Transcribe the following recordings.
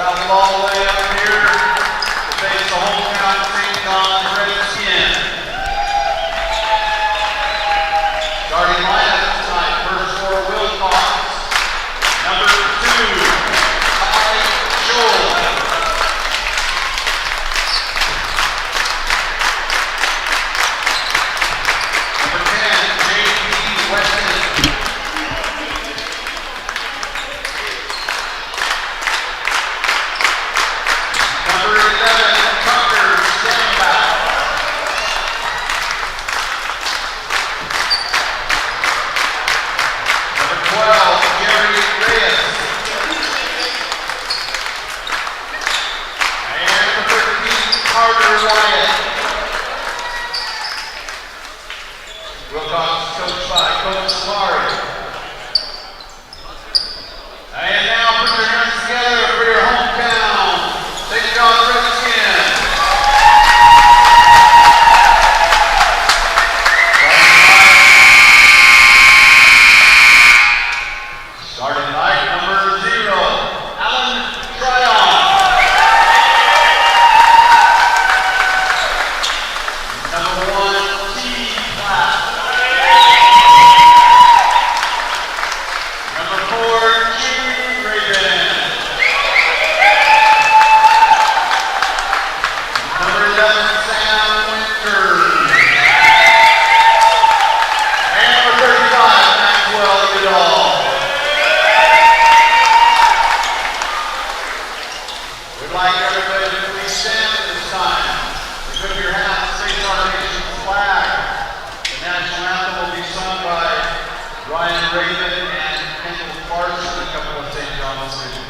Got the ball way up here to face the hometown St. John's Redskins. Starting lineup this time, first for Willcox. Number 2, Joel. Number 10, J.D. Weston. Number 11, Tucker Stenbaugh. Number 12, Gary Reyes. And number 13, Carter Wyatt. Willcox coached by Coach Slari. And now put your hands together for your hometown St. John's Redskins. Starting line number 0, Alan Tryon. Number 1, T. Platt. Number 4, Jude Raven. Number 11, Sam Winter. And number 35, Maxwell Goodall. We'd like everybody to please stand at this time. Put up your hands and sing our nation's flag. The national anthem will be sung by Ryan Raven and Kendall Parson, a couple of St. John's students.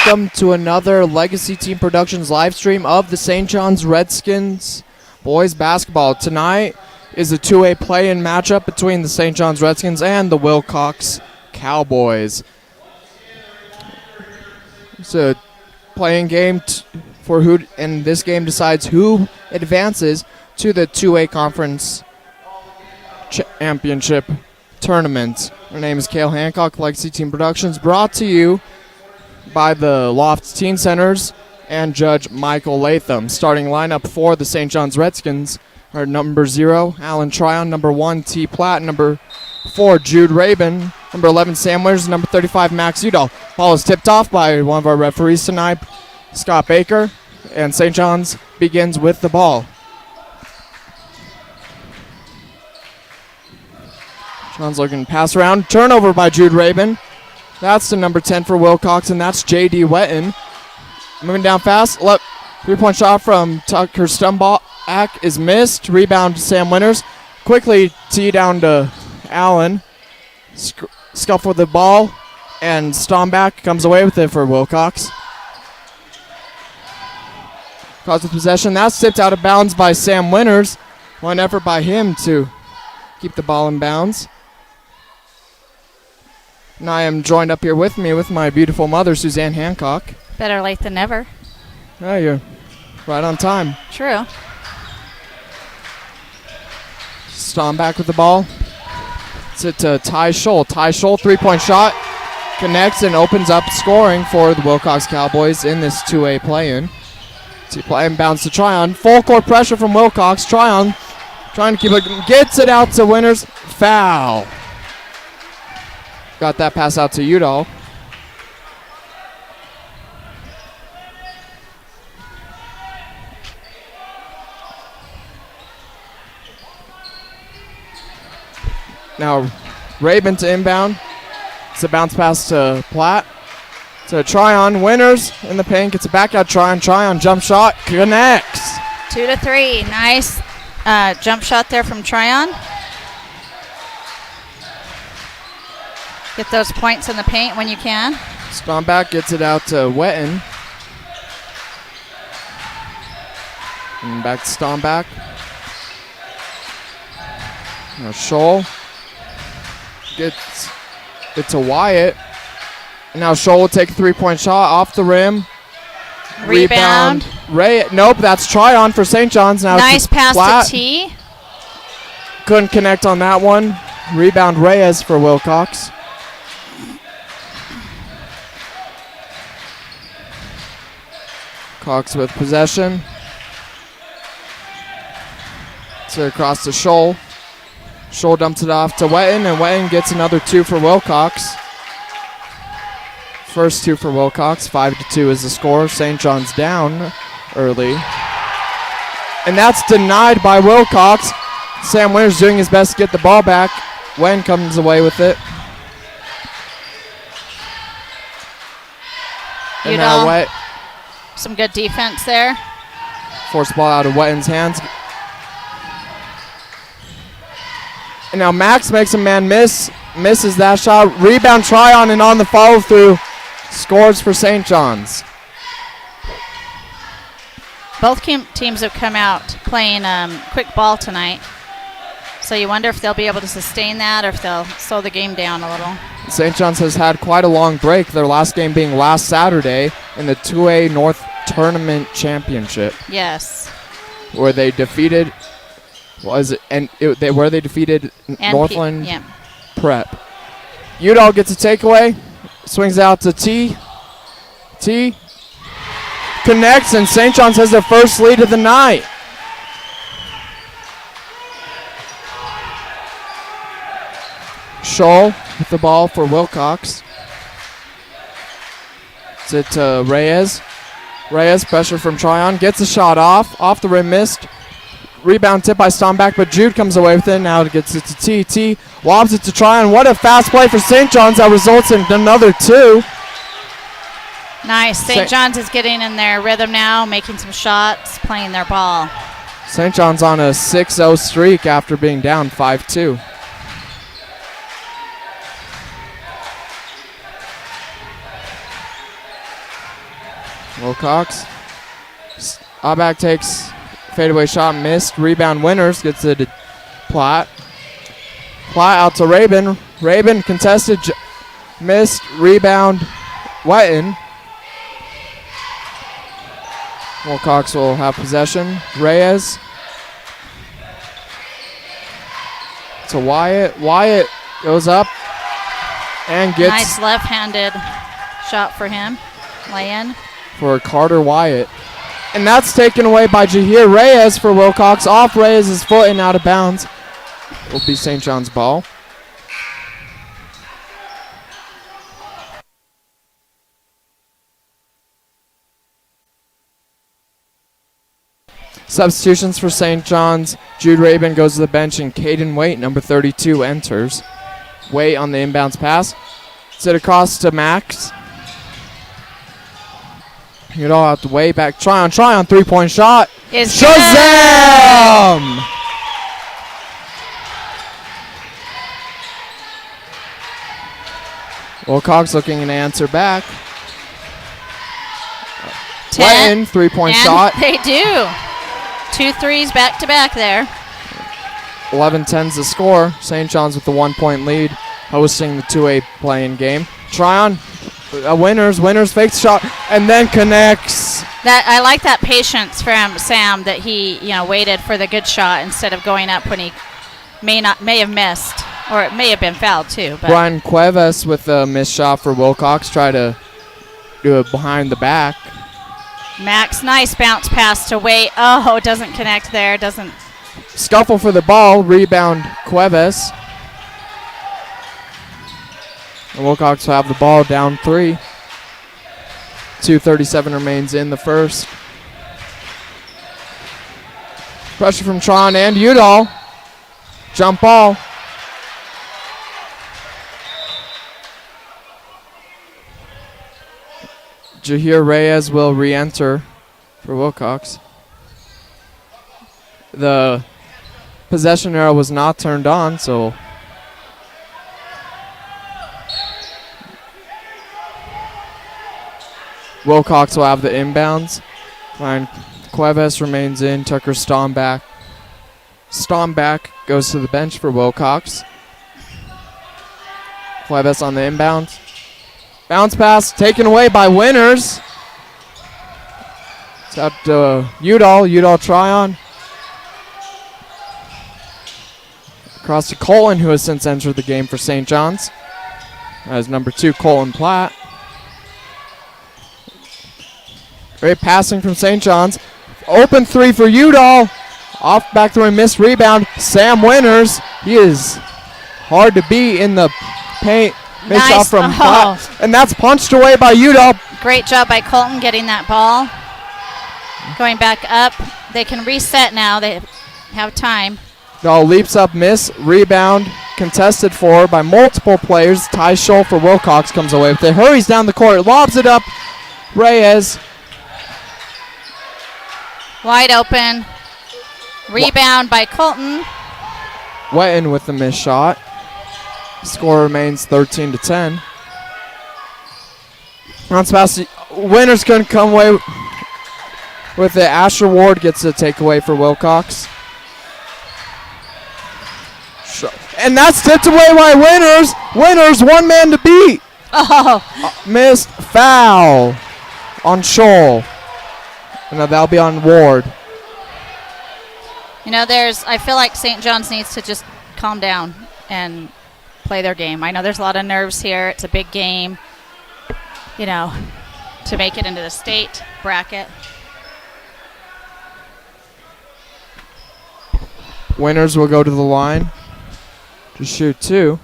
Welcome to another Legacy Team Productions live stream of the St. John's Redskins boys basketball. Tonight is a 2A play-in matchup between the St. John's Redskins and the Willcox Cowboys. It's a play-in game for who, and this game decides who advances to the 2A conference championship tournament. My name is Cale Hancock, Legacy Team Productions, brought to you by the Lofts Teen Centers and Judge Michael Latham. Starting lineup for the St. John's Redskins are number 0, Alan Tryon, number 1, T. Platt, number 4, Jude Rabin, number 11, Sam Winters, number 35, Max Udall. Ball is tipped off by one of our referees tonight, Scott Baker, and St. John's begins with the ball. John's looking to pass around. Turnover by Jude Rabin. That's the number 10 for Willcox, and that's J.D. Wetton. Moving down fast. Three-point shot from Tucker Stenbaugh is missed. Rebound to Sam Winters. Quickly tee down to Allen. Scuffle with the ball, and Stomback comes away with it for Willcox. Cause the possession. That's tipped out of bounds by Sam Winters. One effort by him to keep the ball in bounds. And I am joined up here with me with my beautiful mother, Suzanne Hancock. Better late than never. Oh, you're right on time. True. Stomback with the ball. It's it to Ty Scholl. Ty Scholl, 3-point shot. Connects and opens up scoring for the Willcox Cowboys in this 2A play-in. Play inbounds to Tryon. Full court pressure from Willcox. Tryon trying to keep it. Gets it out to Winters. Foul. Got that pass out to Udall. Now Rabin to inbound. It's a bounce pass to Platt. To Tryon. Winters in the paint. Gets it back out. Tryon. Tryon jump shot. Connects. 2 to 3. Nice jump shot there from Tryon. Get those points in the paint when you can. Stomback gets it out to Wetton. And back to Stomback. Now Scholl gets it to Wyatt. And now Scholl will take a 3-point shot off the rim. Rebound. Ray. Nope, that's Tryon for St. John's. Now Nice pass Platt. to T. Couldn't connect on that one. Rebound Reyes for Willcox. Cox with possession. So across to Scholl. Scholl dumps it off to Wetton, and Wetton gets another 2 for Willcox. First 2 for Willcox. 5-2 is the score. St. John's down early. And that's denied by Willcox. Sam Winters doing his best to get the ball back. Wetton comes away with it. And now Wet. Some good defense there. Force ball out of Wetton's hands. And now Max makes a man miss. Misses that shot. Rebound Tryon, and on the follow through. Scores for St. John's. Both teams have come out playing quick ball tonight. So you wonder if they'll be able to sustain that or if they'll slow the game down a little. St. John's has had quite a long break, their last game being last Saturday in the 2A North Tournament Championship. Yes. Where they defeated, where they defeated Northland Prep. Udall gets a takeaway, swings out to T. T connects, and St. John's has their first lead of the night. Scholl with the ball for Willcox. It's it to Reyes. Reyes, pressure from Tryon, gets a shot off the rim, missed. Rebound tip by Stomback, but Jude comes away with it. Now it gets it to T. T lobs it to Tryon. What a fast play for St. John's that results in another 2. Nice. St. John's is getting in their rhythm now, making some shots, playing their ball. St. John's on a 6-0 streak after being down 5-2. Willcox. Auerbach takes fadeaway shot, missed. Rebound Winters, gets it to Platt. Platt out to Rabin. Rabin contested, missed. Rebound Wetton. Willcox will have possession. Reyes to Wyatt. Wyatt goes up and gets nice left-handed shot for him. Lay-in. For Carter Wyatt. And that's taken away by Jahir Reyes for Willcox. Off Reyes' foot and out of bounds. Will be St. John's ball. Substitutions for St. John's. Jude Rabin goes to the bench, and Caden Waite, number 32, enters. Waite on the inbounds pass. Sit across to Max. Get all out the way back. Tryon, 3-point shot. Is Shazam! Willcox looking to answer back. 10. 3-point and shot. They do. 2 threes back to back there. 11-10's the score. St. John's with the 1-point lead. hosting the 2A playing game. Tryon, winners fakes shot and then connects. That I like that patience from Sam that he waited for the good shot instead of going up when he may have missed, or it may have been fouled too. But Brian Cuevas with a missed shot for Willcox. Try to do it behind the back. Max, nice bounce pass to Wade. Oh, doesn't connect there. Doesn't. Scuffle for the ball. Rebound Cuevas. And Willcox will have the ball down 3. 2:37 remains in the first. Pressure from Tryon and Udall. Jump ball. Jahir Reyes will re-enter for Willcox. The possession arrow was not turned on, so Willcox will have the inbounds. Ryan Cuevas remains in. Tucker Stomback goes to the bench for Willcox. Cuevas on the inbounds. Bounce pass taken away by Winners. It's out to Udall Tryon. Across to Colin, who has since entered the game for St. John's. As number 2, Colin Platt. Great passing from St. John's. Open 3 for Udall. Off back through a missed rebound. Sam Winners. He is hard to beat in the paint. Missed shot from Platt. And that's punched away by Udall. Great job by Colton getting that ball. Going back up. They can reset now. They have time. Udall leaps up, miss. Rebound contested for by multiple players. Ty Scholl for Willcox comes away with it. Hurries down the court. Lobs it up. Reyes. Wide open. Rebound by Colton. Wetton with the missed shot. Score remains 13-10. Bounce pass. Winners couldn't come away with it. Asher Ward gets a takeaway for Willcox. And that's tipped away by Winners. Winners, one man to beat. Missed foul on Scholl. And that'll be on Ward. I feel like St. John's needs to just calm down and play their game. I know there's a lot of nerves here. It's a big game, to make it into the state bracket. Winners will go to the line to shoot 2.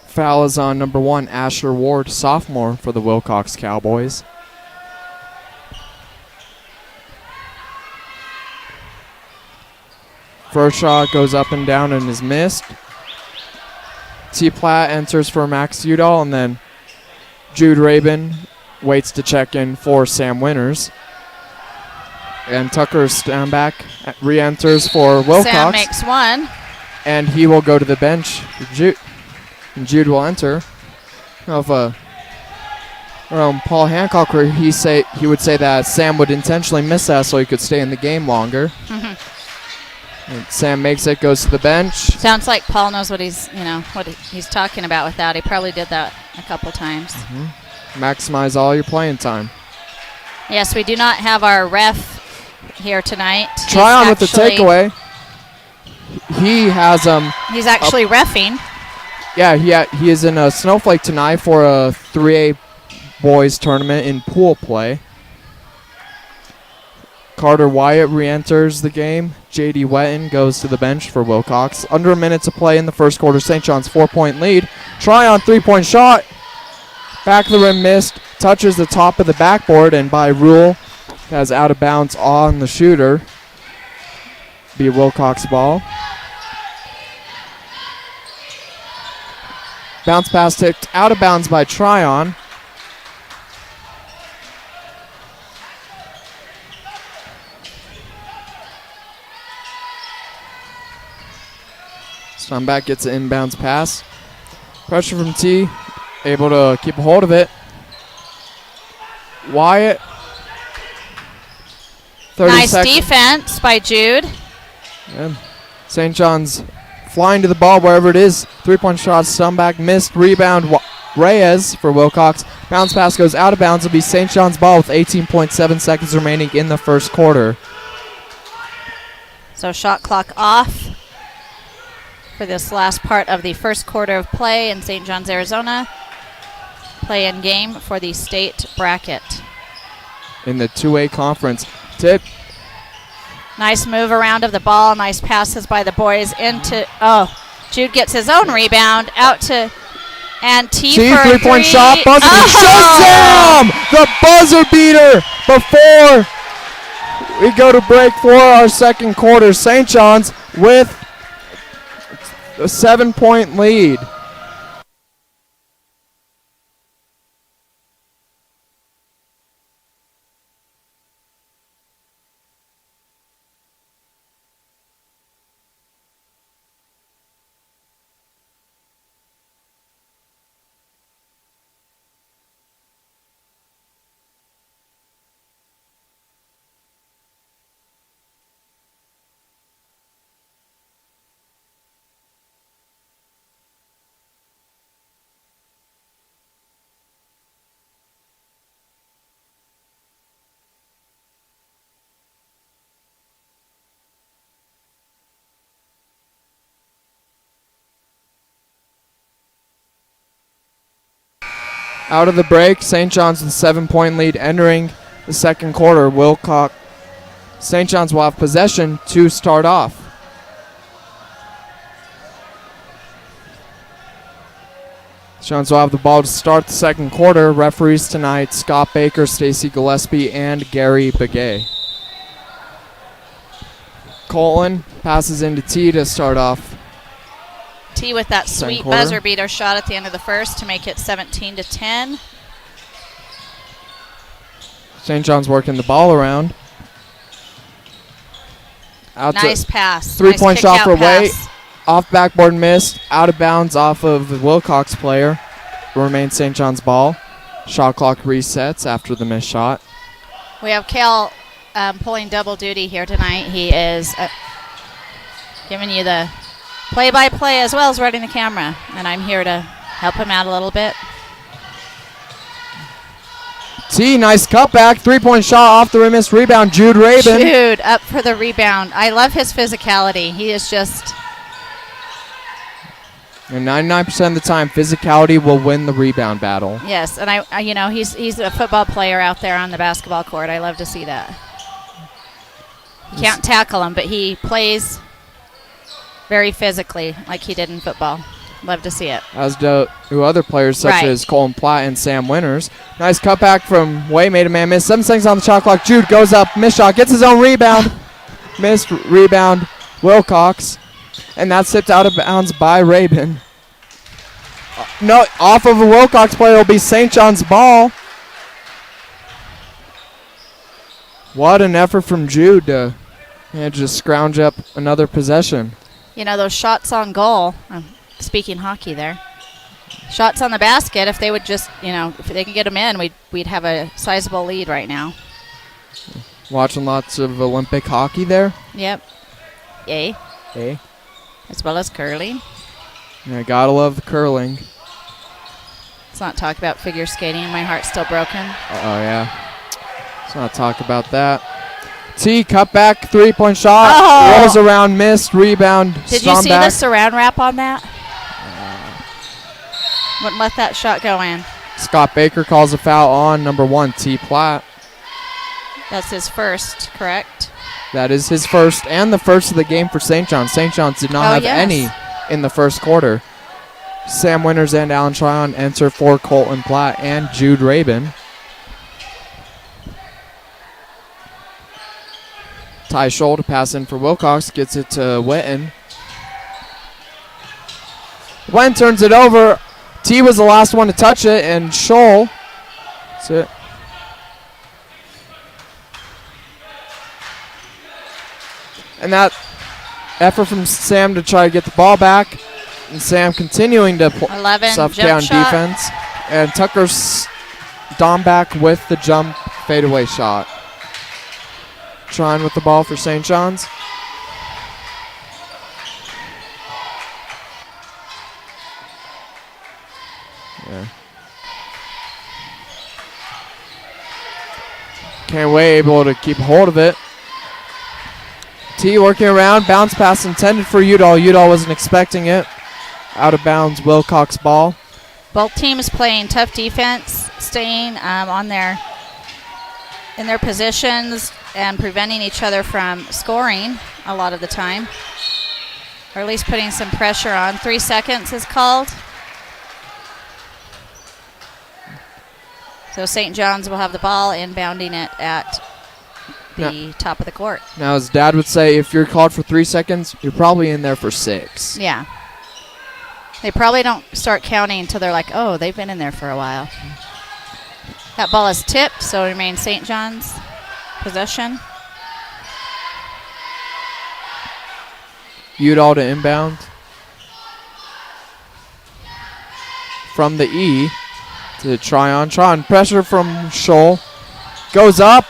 Foul is on number 1, Asher Ward, sophomore for the Willcox Cowboys. First shot goes up and down and is missed. T. Platt enters for Max Udall, and then Jude Rabin waits to check in for Sam Winners. And Tucker Stamback re-enters for Willcox. Sam makes 1. And he will go to the bench for Jude. And Jude will enter. Paul Hancock, where he would say that Sam would intentionally miss that so he could stay in the game longer. And Sam makes it, goes to the bench. Sounds like Paul knows what he's talking about with that. He probably did that a couple times. Maximize all your playing time. Yes, we do not have our ref here tonight. Tryon with the takeaway. He has He's actually reffing. Yeah, he is in a Snowflake tonight for a 3A boys tournament in pool play. Carter Wyatt re-enters the game. J.D. Wetton goes to the bench for Willcox. Under a minute to play in the first quarter. St. John's 4-point lead. Tryon 3-point shot. Back of the rim missed. Touches the top of the backboard, and by rule has out of bounds on the shooter. Be Willcox ball. Bounce pass tipped out of bounds by Tryon. Stomback gets an inbounds pass. Pressure from T. Able to keep a hold of it. Wyatt. 30 nice seconds. defense by Jude. Yeah. St. John's flying to the ball wherever it is. 3-point shot, stun back, missed, rebound. Reyes for Willcox. Bounce pass goes out of bounds. It'll be St. John's ball with 18.7 seconds remaining in the first quarter. So shot clock off for this last part of the first quarter of play in St. John's, Arizona. Play-in game for the state bracket. In the 2A conference. Tip. Nice move around of the ball. Nice passes by the boys into. Oh, Jude gets his own rebound out to. And T for a 3-point shot. Buzzer Oh! Shazam! The buzzer beater before we go to break for our second quarter. St. John's with a 7-point lead. Out of the break, St. John's with a 7-point lead entering the second quarter. Willcox. St. John's will have possession to start off. St. John's will have the ball to start the second quarter. Referees tonight, Scott Baker, Stacy Gillespie, and Gary Begay. Colton passes into T to start off. T with that Second sweet quarter. buzzer beater shot at the end of the first to make it 17-10. St. John's working the ball around. Out Nice to pass. 3-point Nice shot kick-out for Wade. pass. Off backboard missed. Out of bounds off of the Willcox player. Remains St. John's ball. Shot clock resets after the missed shot. We have Kale pulling double duty here tonight. He is giving you the play-by-play as well as running the camera, and I'm here to help him out a little bit. T, nice cutback. 3-point shot off the rim. Missed rebound. Jude Rabin. Jude up for the rebound. I love his physicality. He is just And 99% of the time, physicality will win the rebound battle. yes, and I you know he's a football player out there on the basketball court. I love to see that. Can't tackle him, but he plays very physically like he did in football. Love to see it. As do other players such Right. as Colin Platt and Sam Winters. Nice cutback from Way, made a man miss. 7 seconds on the shot clock. Jude goes up, missed shot, gets his own rebound. Missed rebound, Willcox. And that's tipped out of bounds by Rabin. No, off of a Willcox player will be St. John's ball. What an effort from Jude to just scrounge up another possession. You know, those shots on goal, speaking hockey there, shots on the basket, if they would just, if they could get them in, we'd have a sizable lead right now. Watching lots of Olympic hockey there. Yep. Yay. Hey. As well as curling. Yeah, gotta love the curling. Let's not talk about figure skating. My heart's still broken. Oh, yeah. Let's not talk about that. T, cutback, 3-point shot. Oh! Rolls around, missed, rebound. Did you see back. the saran wrap on that? Wouldn't let that shot go in. Scott Baker calls a foul on number 1, T. Platt. That's his first, correct? That is his first and the first of the game for St. John's. St. John's did not have yes. any in the first quarter. Sam Winters and Alan Tryon enter for Colton Platt and Jude Rabin. Ty Scholl to pass in for Willcox. Gets it to Witten. Witten turns it over. T was the last one to touch it, and Scholl. That's it. And that effort from Sam to try to get the ball back. And Sam continuing to 11, suffocate jump on shot. defense. And Tucker's Domback with the jump fadeaway shot. Trying with the ball for St. John's. K-Way able to keep hold of it. T working around, bounce pass intended for Udall. Udall wasn't expecting it. Out of bounds, Willcox ball. Both teams playing tough defense, staying in their positions and preventing each other from scoring a lot of the time, or at least putting some pressure on. 3 seconds is called. So St. John's will have the ball, inbounding it at the top of the court. Now, as Dad would say, if you're called for 3 seconds, you're probably in there for 6. Yeah. They probably don't start counting until they're like, oh, they've been in there for a while. That ball is tipped, so it remains St. John's possession. Udall to inbound. From the E to Tryon. Pressure from Scholl. Goes up.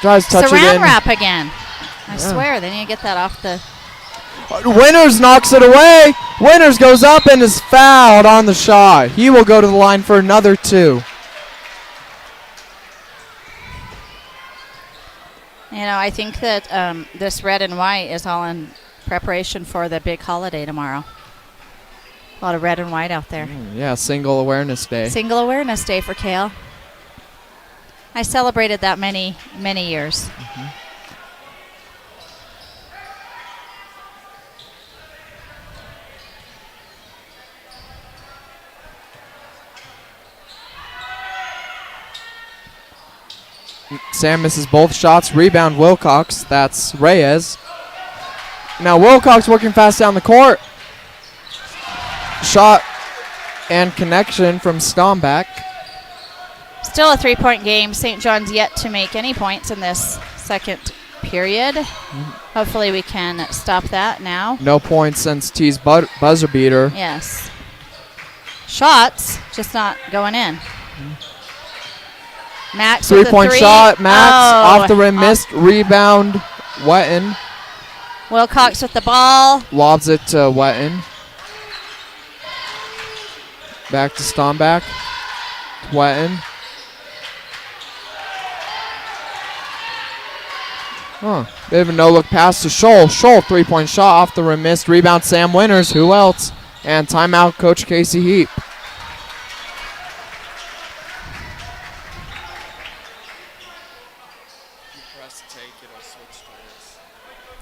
Tries to touch it in. Saran wrap again. I swear, they need to get that off the... Winters knocks it away. Winters goes up and is fouled on the shot. He will go to the line for another 2. You know, I think that this red and white is all in preparation for the big holiday tomorrow. A lot of red and white out there. Yeah, Single Awareness Day. Single Awareness Day for Kale. I celebrated that many, many years. Sam misses both shots. Rebound Willcox. That's Reyes. Now Willcox working fast down the court. Shot and connection from Stomback. Still a 3-point game. St. John's yet to make any points in this second period. Hopefully we can stop that now. No points since T's buzzer beater. Yes. Shots, just not going in. Max with the 3-point three. shot. Max Oh, off the rim, missed. Rebound. Wetton Willcox with the ball. lobs it to Wetton. Back to Stomback. Wetton. They have a no-look pass to Scholl. Scholl, 3-point shot off the rim, missed. Rebound Sam Winters. Who else? And timeout, Coach Casey Heap.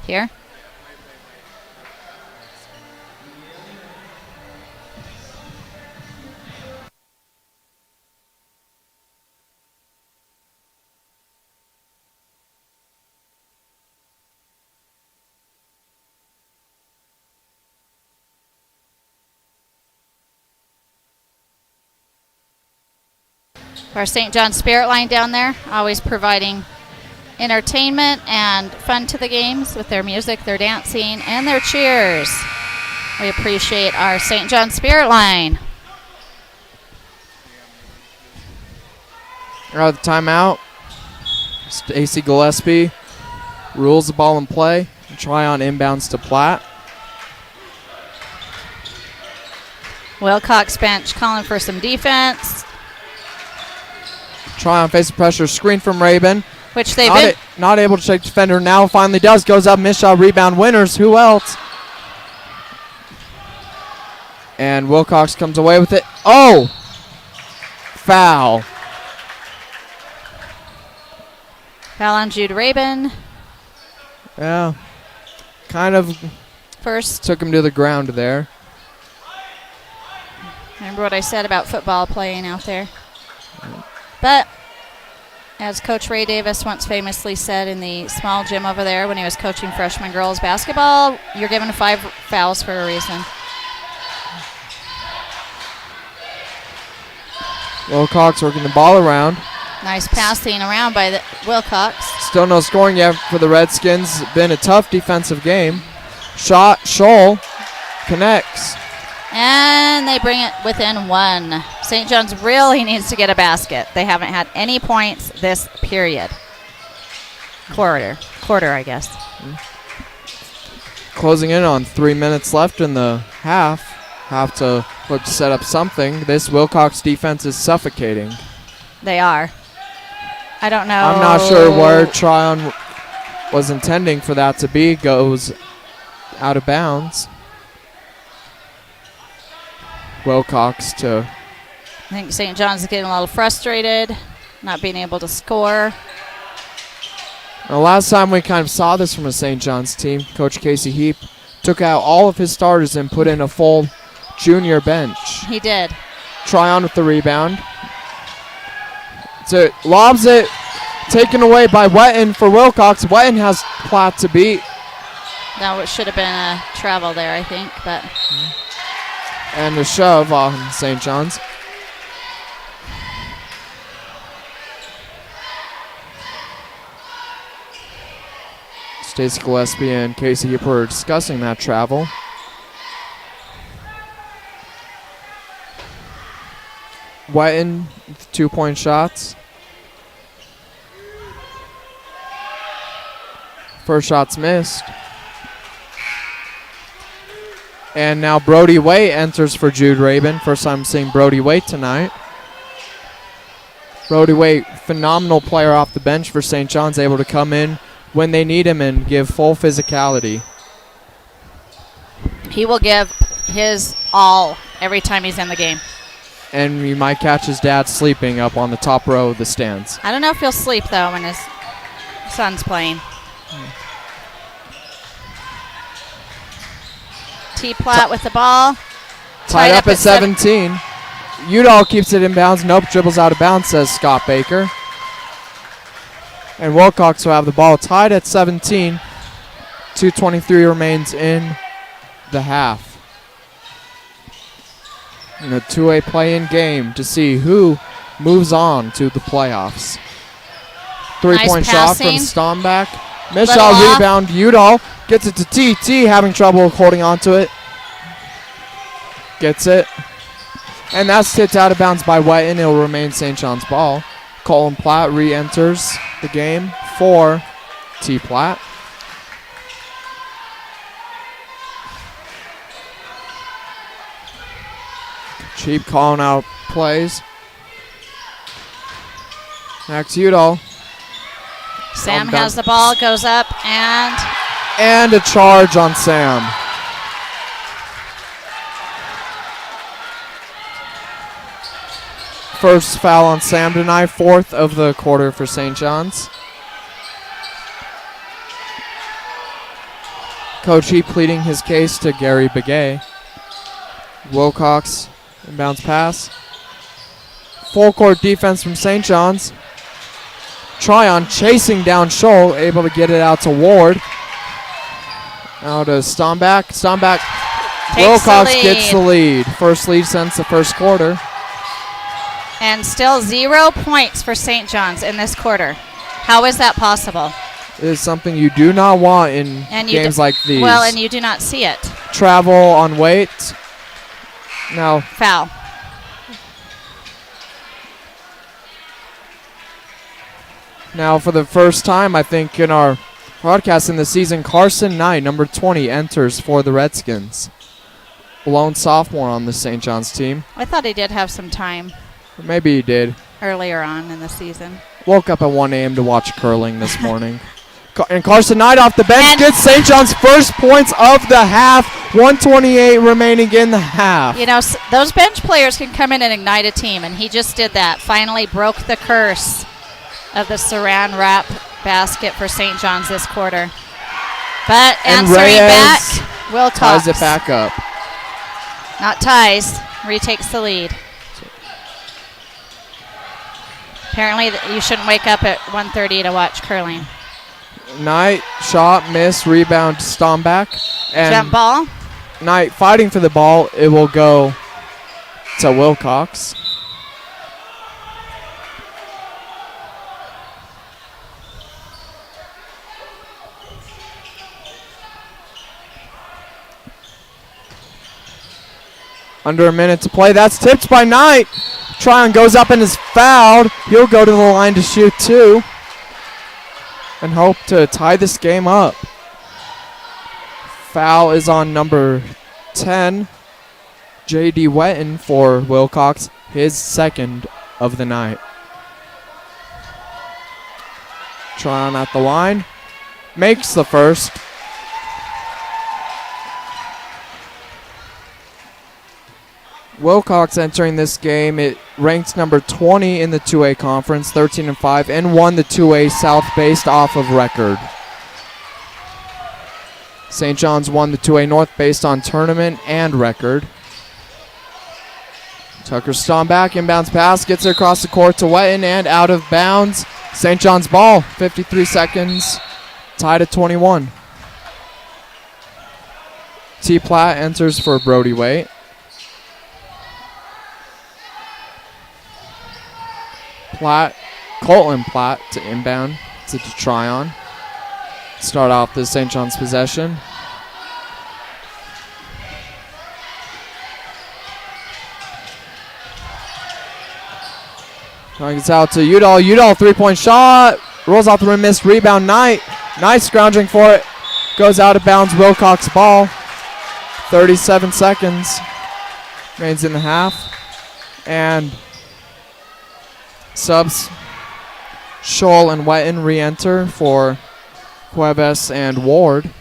Here. Our St. John's Spirit line down there, always providing entertainment and fun to the games with their music, their dancing, and their cheers. We appreciate our St. John's Spirit line. Out of the timeout. Stacy Gillespie rules the ball in play. Tryon inbounds to Platt. Willcox bench calling for some defense, Tryon faces pressure. Screen from Rabin. which they've been. Not able to shake defender. Now finally does. Goes up. Missed shot. Rebound. Winters. Who else? And Willcox comes away with it. Oh! Foul. Foul on Jude Rabin. Yeah. Kind of First, took him to the ground there. remember what I said about football playing out there. But as Coach Ray Davis once famously said in the small gym over there when he was coaching freshman girls basketball, you're given 5 fouls for a reason. Willcox working the ball around. Nice passing around by the Willcox. Still no scoring yet for the Redskins. Been a tough defensive game. Shot. Scholl connects. And they bring it within 1. St. John's really needs to get a basket. They haven't had any points this period. Quarter, I guess. Closing in on 3 minutes left in the half. Have to look to set up something. This Willcox defense is suffocating. They are. I don't know. I'm not sure where Tryon was intending for that to be. Goes out of bounds. Willcox to... I think St. John's is getting a little frustrated, not being able to score. The last time we kind of saw this from a St. John's team, Coach Casey Heap took out all of his starters and put in a full junior bench. He did. Tryon with the rebound. So lobs it, taken away by Wetton for Willcox. Wetton has Platt to beat. That should have been a travel there, I think, but... And a shove on St. John's. Stacey Gillespie and Casey Heap were discussing that travel. Wetton with 2-point shots. First shot's missed. And now Brody Waite enters for Jude Rabin. First time seeing Brody Waite tonight. Brody Waite, phenomenal player off the bench for St. John's, able to come in when they need him and give full physicality. He will give his all every time he's in the game. And you might catch his dad sleeping up on the top row of the stands. I don't know if he'll sleep, though, when his son's playing. T. Platt with the ball. Tied up at 17. Udall keeps it in bounds. Nope, dribbles out of bounds, says Scott Baker. And Willcox will have the ball tied at 17. 2:23 remains in the half. In a two-way play-in game to see who moves on to the playoffs. Three-point shot from Stomback. Missed shot, rebound. Udall gets it to TT, having trouble holding on to it. Gets it. And that's tipped out of bounds by Wetton. It'll remain St. John's ball. Colin Platt re-enters the game for T. Platt. Cheap calling out plays. Max Udall. Sam has the ball, goes up, and a charge on Sam. First foul on Sam tonight, fourth of the quarter for St. John's. Coach Heap pleading his case to Gary Begay. Willcox, inbounds pass. Full court defense from St. John's. Tryon chasing down Scholl, able to get it out to Ward. Now to Stomback. Willcox gets the lead. First lead since the first quarter. And still 0 points for St. John's in this quarter. How is that possible? It is something you do not want in games like these. Well, and you do not see it. Travel on Waite. Now foul. Now for the first time, I think, in our broadcast in the season, Carson Knight, number 20, enters for the Redskins. Lone sophomore on the St. John's team. I thought he did have some time. Maybe he did. Earlier on in the season. Woke up at 1 a.m. to watch curling this morning. And Carson Knight off the bench gets St. John's first points of the half. 1:28 remaining in the half. You know, those bench players can come in and ignite a team, and he just did that. Finally broke the curse of the saran wrap basket for St. John's this quarter. But answering back, Willcox ties it back up. Not ties, retakes the lead. Apparently you shouldn't wake up at 1:30 to watch curling. Knight, shot, miss, rebound, Stomback. And jump ball. Knight fighting for the ball. It will go to Willcox. Under a minute to play. That's tipped by Knight. Tryon goes up and is fouled. He'll go to the line to shoot two and hope to tie this game up. Foul is on number 10, J.D. Wetton for Willcox, his second of the night. Tryon at the line. Makes the first. Willcox entering this game, it ranked number 20 in the 2A conference, 13-5, and won the 2A South based off of record. St. John's won the 2A North based on tournament and record. Tucker Stomp back, inbounds pass, gets it across the court to Wetton and out of bounds. St. John's ball, 53 seconds, tied at 21. T. Platt enters for Brody Waite. Colton Platt to inbound to Tryon. Start off the St. John's possession. Tryon gets out to Udall. Udall, three-point shot. Rolls off the rim, missed. Rebound, Knight. Knight scrounging for it. Goes out of bounds. Willcox ball. 37 seconds. Remains in the half. And subs Scholl and Wetton re-enter for Cuevas and Ward.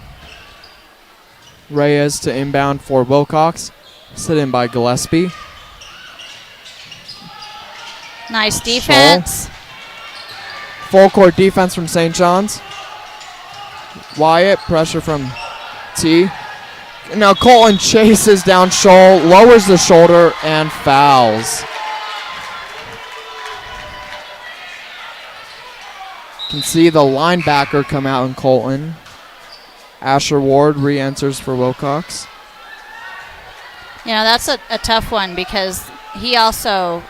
Reyes to inbound for Willcox. Sit in by Gillespie. Nice defense. Scholl. Full court defense from St. John's. Wyatt, pressure from T. Now Colton chases down Scholl, lowers the shoulder, and fouls. Can see the linebacker come out in Colton. Asher Ward re-enters for Willcox. You know, that's a tough one because he also,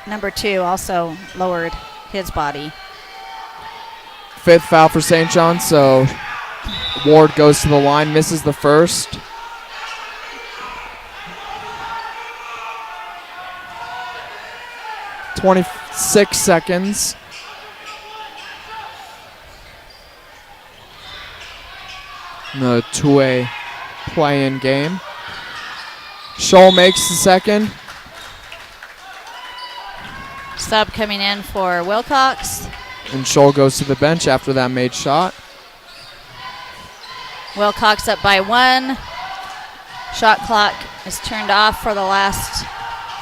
number 2, also lowered his body. Fifth foul for St. John, so Ward goes to the line, misses the first. .26 seconds. The 2A play-in game. Scholl makes the second. Sub coming in for Willcox. And Scholl goes to the bench after that made shot. Willcox up by 1. Shot clock is turned off for the last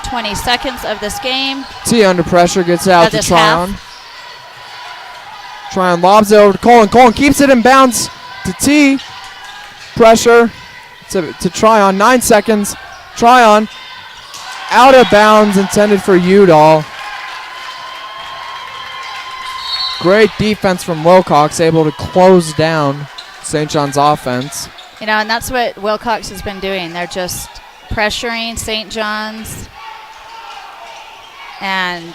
20 seconds of this game. T under pressure, gets out to Tryon. Half. Tryon lobs it over to Colin. Colin keeps it in bounds to T. Pressure to Tryon. 9 seconds. Tryon out of bounds, intended for Udall. Great defense from Willcox, able to close down St. John's offense. You know, and that's what Willcox has been doing. They're just pressuring St. John's and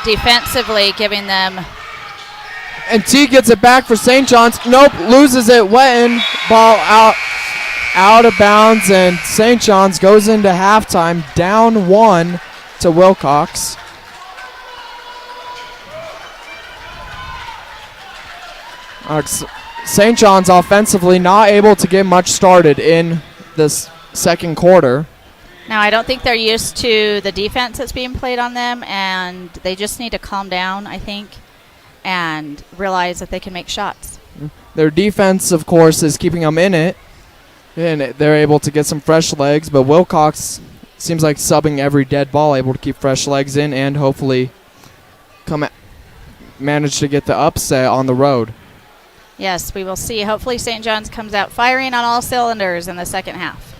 defensively giving them. And T gets it back for St. John's. Nope, loses it. Wetton, ball out of bounds, and St. John's goes into halftime down 1 to Willcox. St. John's offensively not able to get much started in this second quarter. Now, I don't think they're used to the defense that's being played on them, and they just need to calm down, I think, and realize that they can make shots. Their defense, of course, is keeping them in it, and they're able to get some fresh legs, but Willcox seems like subbing every dead ball, able to keep fresh legs in and hopefully manage to get the upset on the road. Yes, we will see. Hopefully St. John's comes out firing on all cylinders in the second half.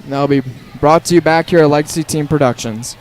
And that'll be brought to you back here at Legacy Team Productions.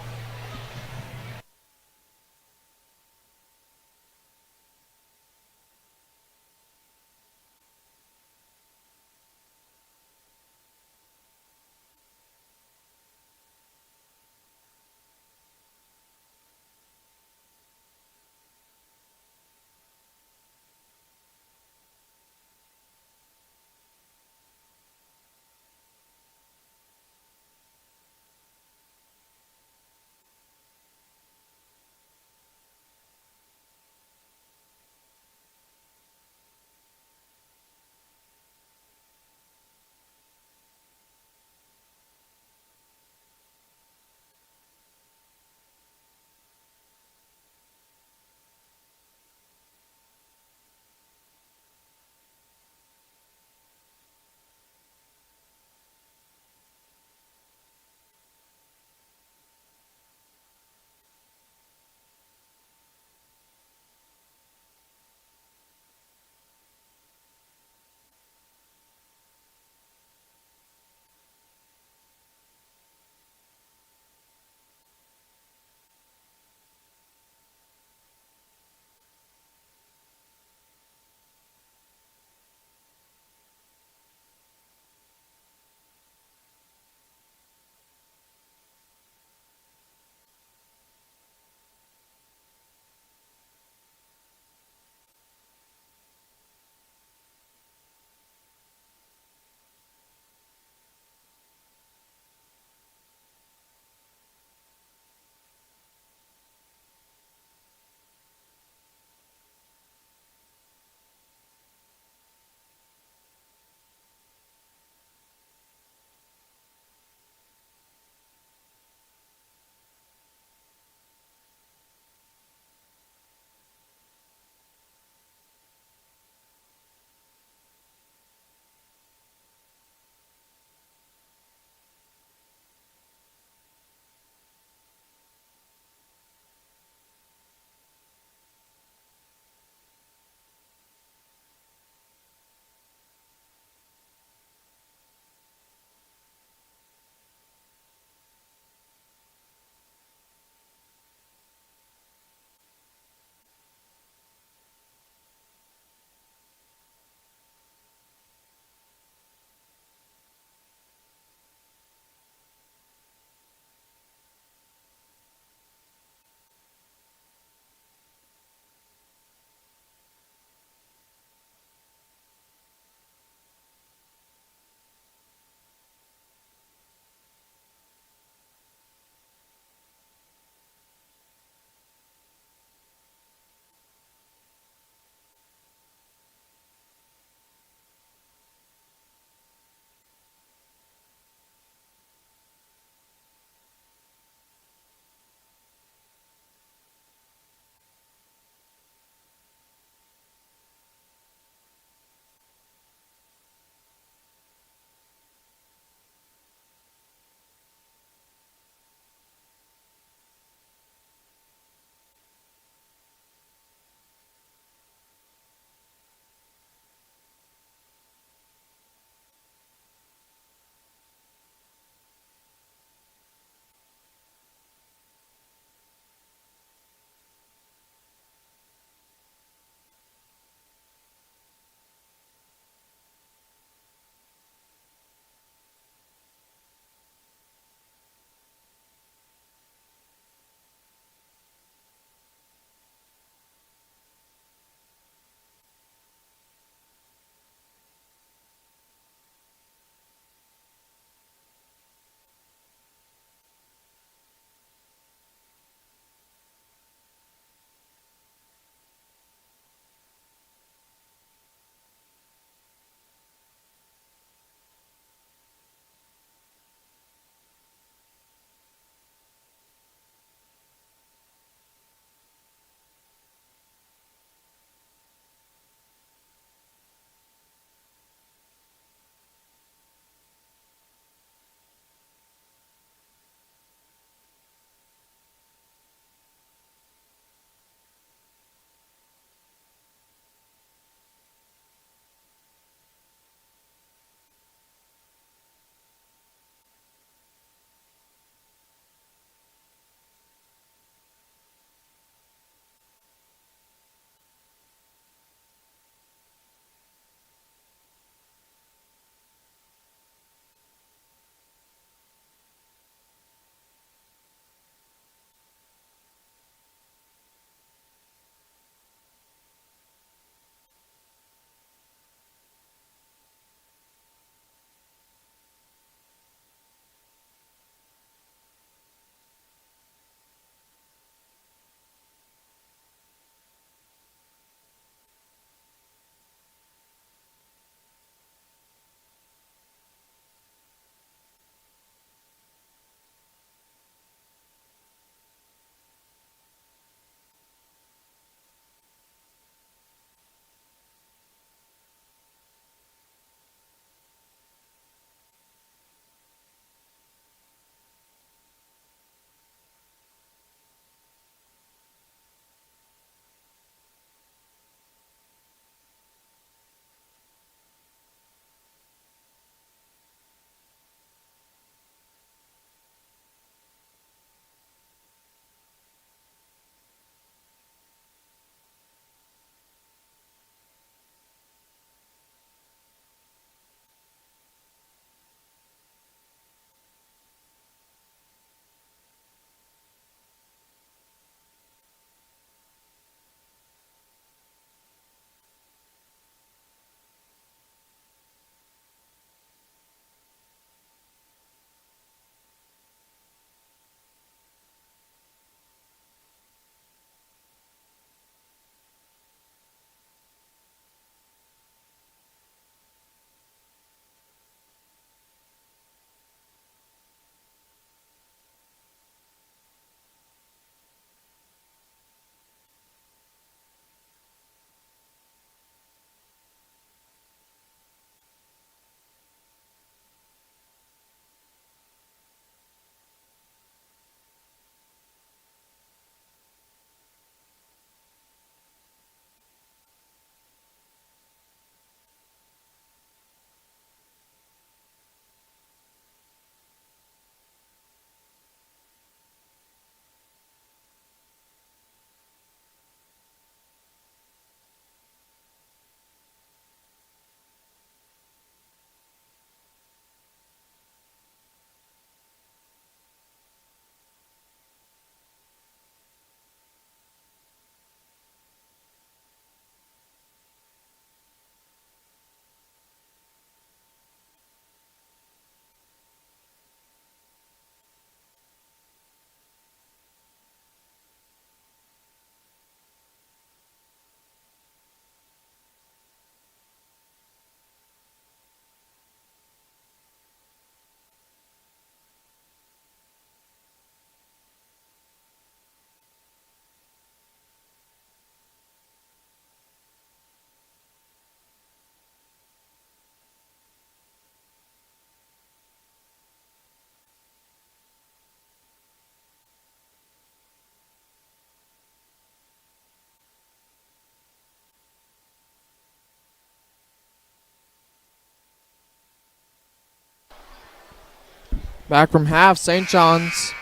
Back from half, St. John's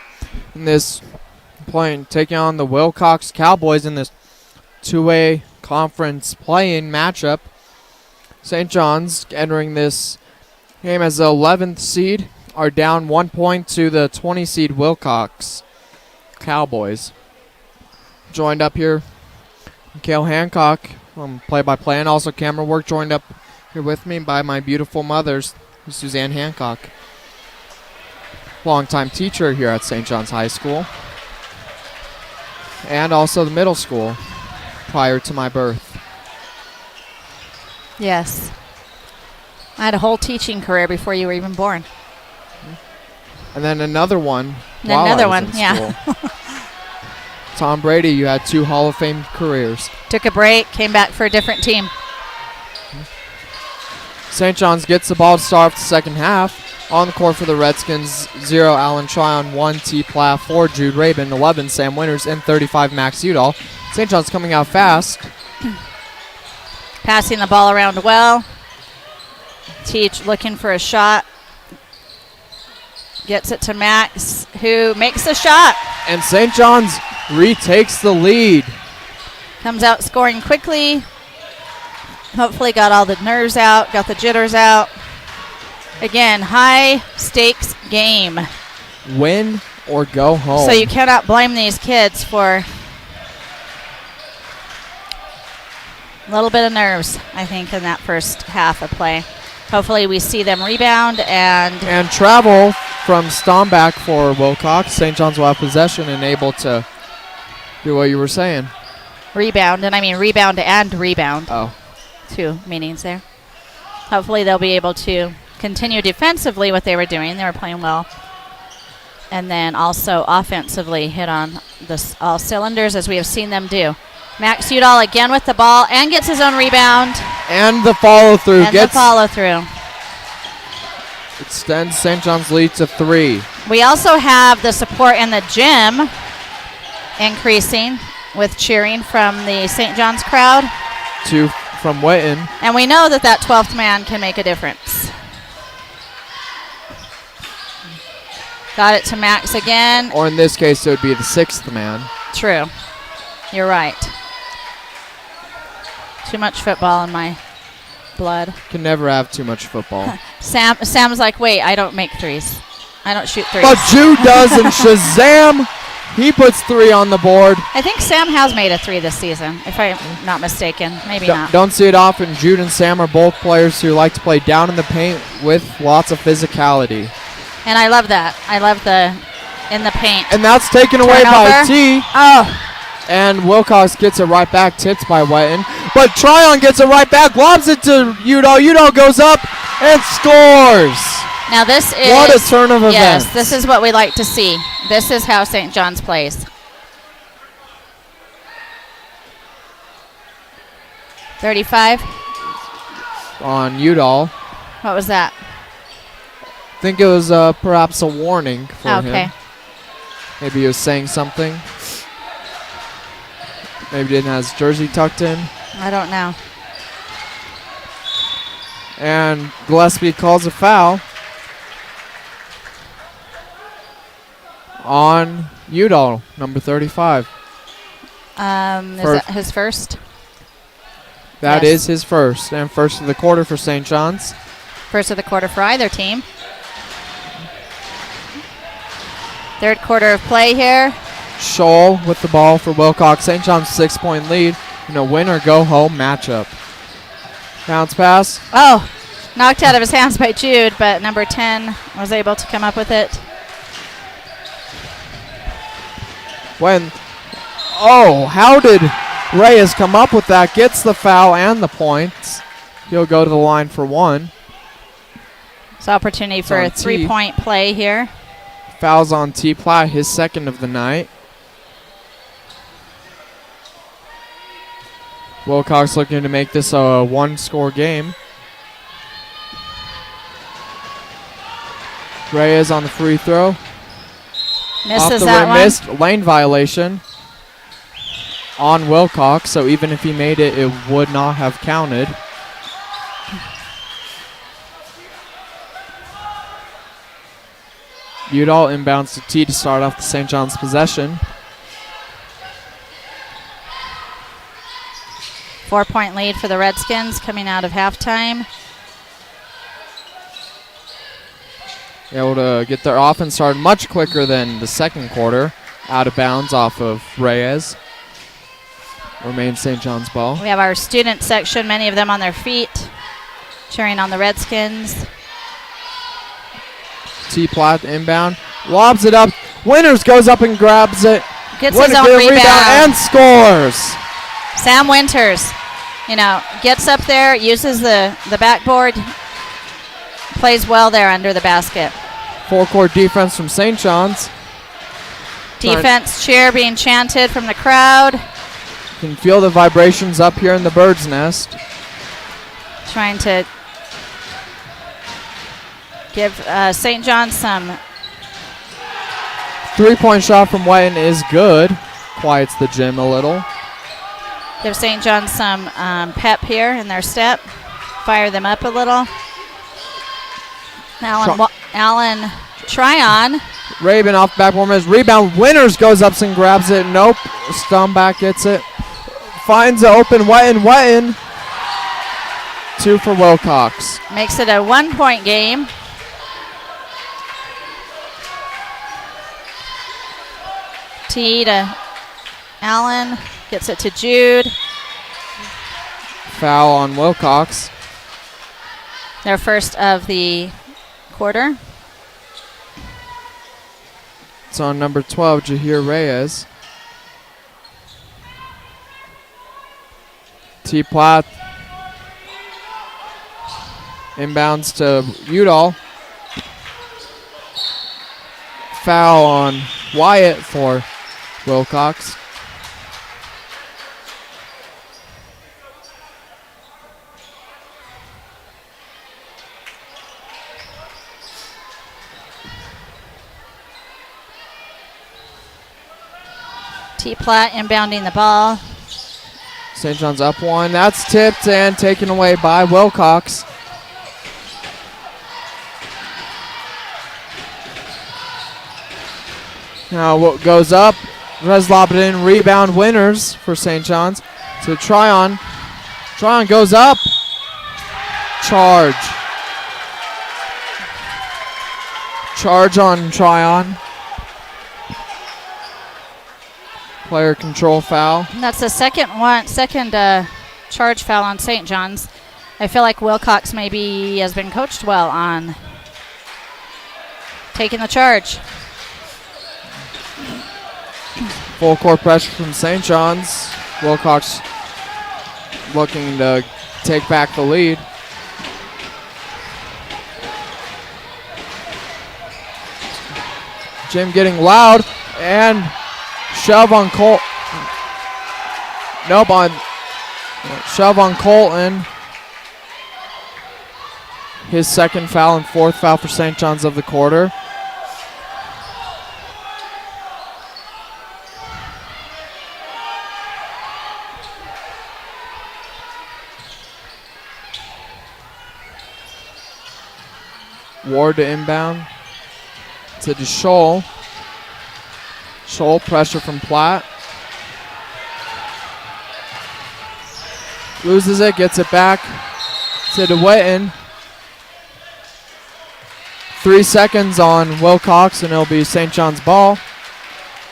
in this playing, taking on the Willcox Cowboys in this two-way conference play-in matchup. St. John's entering this game as the 11th seed are down 1 point to the 20 seed Willcox Cowboys. Joined up here, Cale Hancock from play-by-play and also camera work, joined up here with me by my beautiful mother, Suzanne Hancock. Longtime teacher here at St. John's High School and also the middle school prior to my birth. Yes. I had a whole teaching career before you were even born. And then another one. And another one, yeah. Tom Brady, you had 2 Hall of Fame careers. Took a break, came back for a different team. St. John's gets the ball to start off the second half. On the court for the Redskins, 0 Alan Tryon, 1 T. Plath, 4 Jude Rabin, 11 Sam Winters, and 35 Max Udall. St. John's coming out fast. Passing the ball around well. Teach looking for a shot. Gets it to Max, who makes the shot. And St. John's retakes the lead. Comes out scoring quickly. Hopefully got all the nerves out, got the jitters out. Again, high stakes game. Win or go home. So you cannot blame these kids for a little bit of nerves, I think, in that first half of play. Hopefully we see them rebound and travel from Stomback for Willcox. St. John's will have possession and able to do what you were saying. Rebound, and I mean rebound and rebound. Oh. 2 meanings there. Hopefully they'll be able to continue defensively what they were doing. They were playing well. And then also offensively hit on all cylinders as we have seen them do. Max Udall again with the ball and gets his own rebound. And the follow-through. Extends St. John's lead to 3. We also have the support in the gym increasing with cheering from the St. John's crowd. 2 from Witten. And we know that 12th man can make a difference. Got it to Max again. Or in this case, it would be the 6th man. True. You're right. Too much football in my blood. Can never have too much football. Sam's like, wait, I don't make threes. I don't shoot threes. But Jude does, and Shazam, he puts 3 on the board. I think Sam has made a 3 this season, if I'm not mistaken. Maybe not. Don't see it often. Jude and Sam are both players who like to play down in the paint with lots of physicality. And I love that. I love the in the paint. And that's taken away by T. Oh. And Willcox gets it right back, tipped by Witten. But Tryon gets it right back, lobs it to Udall. Udall goes up and scores. Now this is... What a turn of events. Yes, this is what we like to see. This is how St. John's plays. 35. On Udall. What was that? I think it was perhaps a warning for him. Maybe he was saying something. Maybe didn't have his jersey tucked in. I don't know. And Gillespie calls a foul on Udall, number 35. Is that his first? That is his first. And first of the quarter for St. John's. First of the quarter for either team. Third quarter of play here. Scholl with the ball for Willcox. St. John's 6-point lead in a win or go home matchup. Bounce pass. Oh, knocked out of his hands by Jude, but number 10 was able to come up with it. How did Reyes come up with that? Gets the foul and the points. He'll go to the line for 1. It's opportunity for a 3-point play here. Fouls on T. Platt, his second of the night. Willcox looking to make this a 1-score game. Reyes on the free throw. Misses the that one. Missed lane violation on Willcox, so even if he made it, it would not have counted. Udall inbounds to T to start off the St. John's possession. 4-point lead for the Redskins coming out of halftime. Able to get their offense started much quicker than the second quarter. Out of bounds off of Reyes. Remains St. John's ball. We have our student section, many of them on their feet, cheering on the Redskins. T. Platt inbound. Lobs it up. Winters goes up and grabs it. Gets Winters his own get a rebound. and scores. Sam Winters, gets up there, uses the backboard, plays well there under the basket. Full-court defense from St. John's. Defense cheer being chanted from the crowd. Can feel the vibrations up here in the bird's nest. Trying to give St. John's some. Three-point shot from Whiten is good. Quiets the gym a little. Give St. John's some pep here in their step. Fire them up a little. Allen Tryon. Rabin off backboard miss. Rebound. Winters goes up and grabs it. Nope. Stumback gets it. Finds the open Whiten. Two for Willcox. Makes it a 1-point game. T to Allen. Gets it to Jude. Foul on Willcox. Their first of the quarter. It's on number 12, Jahir Reyes. T. Platt. Inbounds to Udall. Foul on Wyatt for Willcox. T. Platt inbounding the ball. St. John's up one. That's tipped and taken away by Willcox. Now what goes up. Reslob it in. Rebound Winters for St. John's. To Tryon. Tryon goes up. Charge. Charge on Tryon. Player control foul. And that's the second charge foul on St. John's. I feel like Willcox maybe has been coached well on taking the charge. Full court pressure from St. John's. Willcox looking to take back the lead. Jim getting loud and shove on Colt. Nope, shove on Colton. His second foul and fourth foul for St. John's of the quarter. Ward to inbound to DeShoal. Scholl pressure from Platt. Loses it, gets it back to DeWitten. 3 seconds on Willcox and it'll be St. John's ball,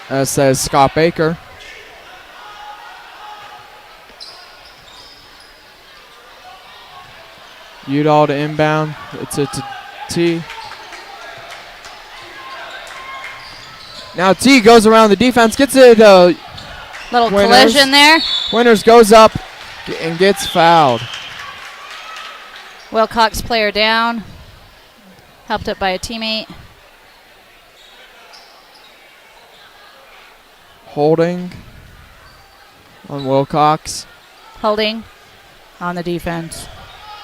as says Scott Baker. Udall to inbound. It's it to T. Now T goes around the defense, gets it. Little Winters. collision there. Winters goes up and gets fouled. Willcox player down. Helped up by a teammate. Holding on Willcox. Holding on the defense.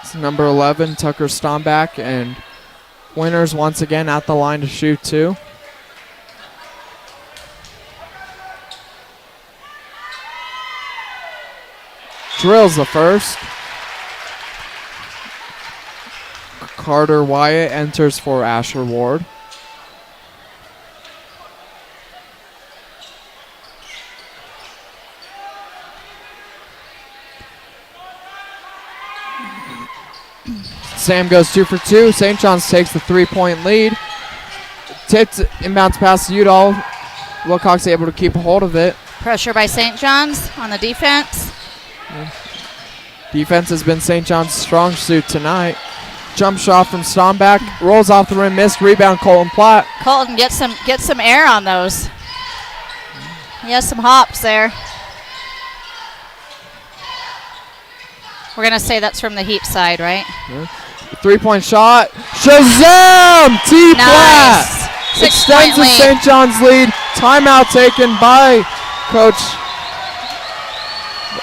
It's number 11, Tucker Stomback, and Winters once again at the line to shoot two. Drills the first. Carter Wyatt enters for Asher Ward. Sam goes 2 for 2. St. John's takes the 3-point lead. Tipped inbounds pass to Udall. Willcox able to keep a hold of it. Pressure by St. John's on the defense. Defense has been St. John's strong suit tonight. Jump shot from Stomback. Rolls off the rim. Missed. Rebound Colton Platt. Colton, get some air on those. He has some hops there. We're going to say that's from the Heat side, right? 3-point shot. Shazam! T. Platt. Nice. Extends 6-point the lead. St. John's lead. Timeout taken by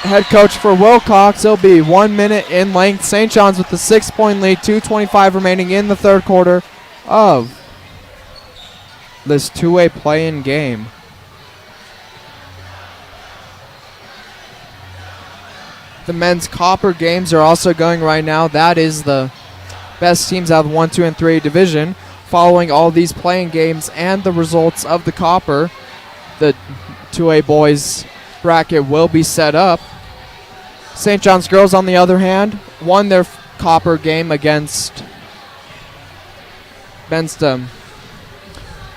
head coach for Willcox. It'll be 1 minute in length. St. John's with the 6-point lead. 2:25 remaining in the third quarter of this two-way play-in game. The men's Copper games are also going right now. That is the best teams out of the 1, 2, and 3 division. Following all these playing games and the results of the Copper, the 2A boys bracket will be set up. St. John's girls, on the other hand, won their Copper game against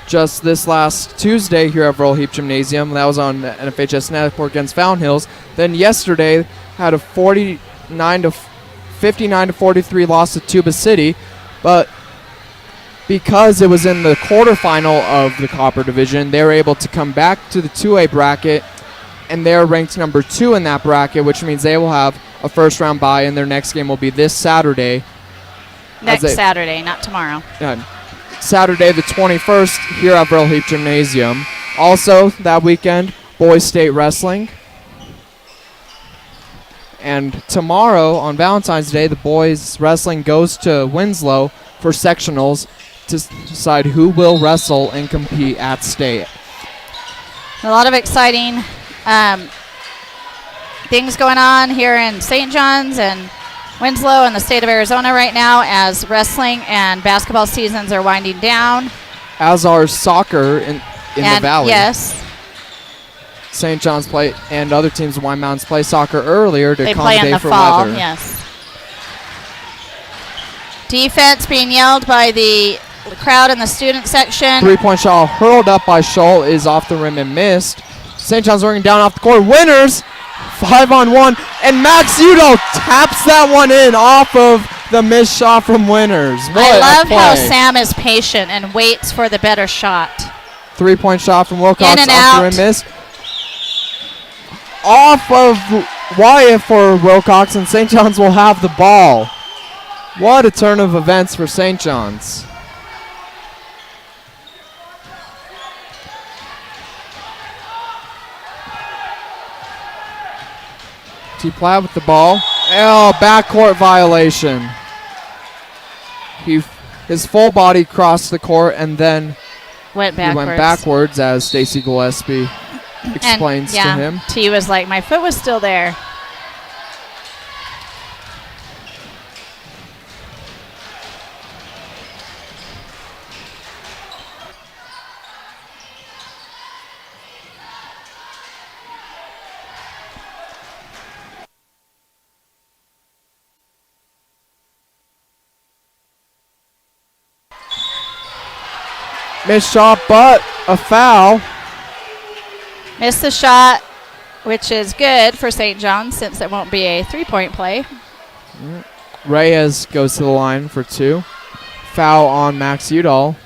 just this last Tuesday here at Roll Heap Gymnasium. That was on NFHS Network against Fountain Hills. Then yesterday had a 59-43 loss to Tuba City, but because it was in the quarterfinal of the Copper division, they were able to come back to the 2A bracket, and they're ranked number 2 in that bracket, which means they will have a first-round bye, and their next game will be this Saturday. Next Saturday, not tomorrow. Saturday the 21st here at Burl Heap Gymnasium. Also that weekend, boys state wrestling. And tomorrow on Valentine's Day, the boys wrestling goes to Winslow for sectionals to decide who will wrestle and compete at state. A lot of exciting things going on here in St. John's and Winslow and the state of Arizona right now as wrestling and basketball seasons are winding down. As are soccer in the Valley. Yes. St. John's play and other teams in White Mountains play soccer earlier to They play in accommodate the for fall, weather. yes. Defense being yelled by the crowd in the student section. 3-point shot hurled up by Scholl is off the rim and missed. St. John's working down off the court. Winners 5-on-1, and Max Udall taps that one in off of the missed shot from Winners. I love how Sam is patient and waits for the better shot. 3-point shot from Willcox In and off the out. rim missed. Off of Wyatt for Willcox, and St. John's will have the ball. What a turn of events for St. John's. T. Platt with the ball. Oh, backcourt violation. His full body crossed the court and then Went he went backwards, as Stacy Gillespie explains to him. T was like, my foot was still there. Missed shot, but a foul. Missed the shot, which is good for St. John's since it won't be a 3-point play. Reyes goes to the line for 2. Foul on Max Udall.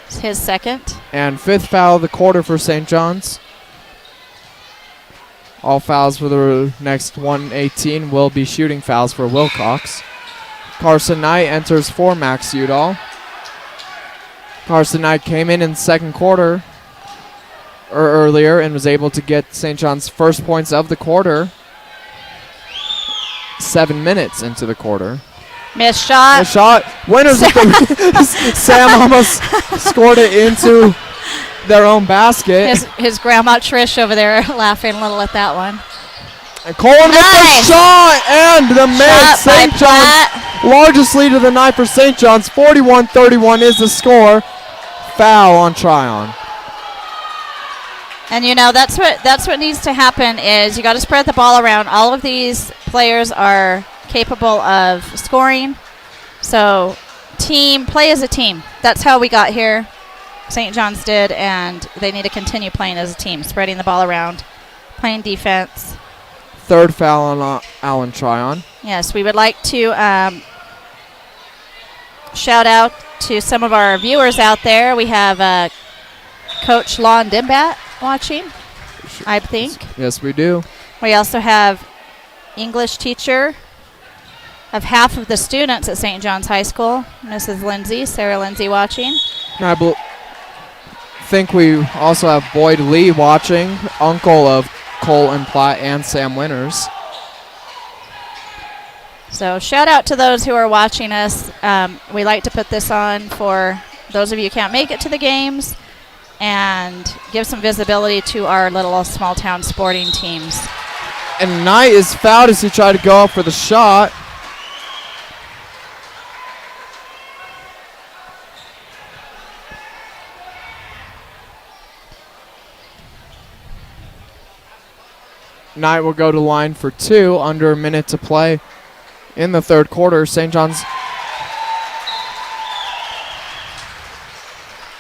It's his second. And 5th foul of the quarter for St. John's. All fouls for the next 118 will be shooting fouls for Willcox. Carson Knight enters for Max Udall. Carson Knight came in the second quarter earlier and was able to get St. John's first points of the quarter 7 minutes into the quarter. Missed shot. Missed shot. Winners with the Sam almost scored it into their own basket. His grandma Trish over there laughing a little at that one. And Colin with the shot and the miss. St. John's largest lead of the night for St. John's. 41-31 is the score. Foul on Tryon. And you know that's what needs to happen is you got to spread the ball around. All of these players are capable of scoring, So play as a team. That's how we got here. St. John's did, and they need to continue playing as a team, spreading the ball around, playing defense. Third foul on Alan Tryon. Yes, we would like to shout out to some of our viewers out there. We have Coach Lon Dimbat watching, I think. Yes, we do. We also have English teacher of half of the students at St. John's High School, Mrs. Lindsay, Sarah Lindsay watching. And I think we also have Boyd Lee watching, uncle of Cole and Platt and Sam Winters. So shout out to those who are watching us. We like to put this on for those of you who can't make it to the games and give some visibility to our little small town sporting teams. And Knight is fouled as he tried to go up for the shot. Knight will go to line for 2, under a minute to play in the third quarter. St. John's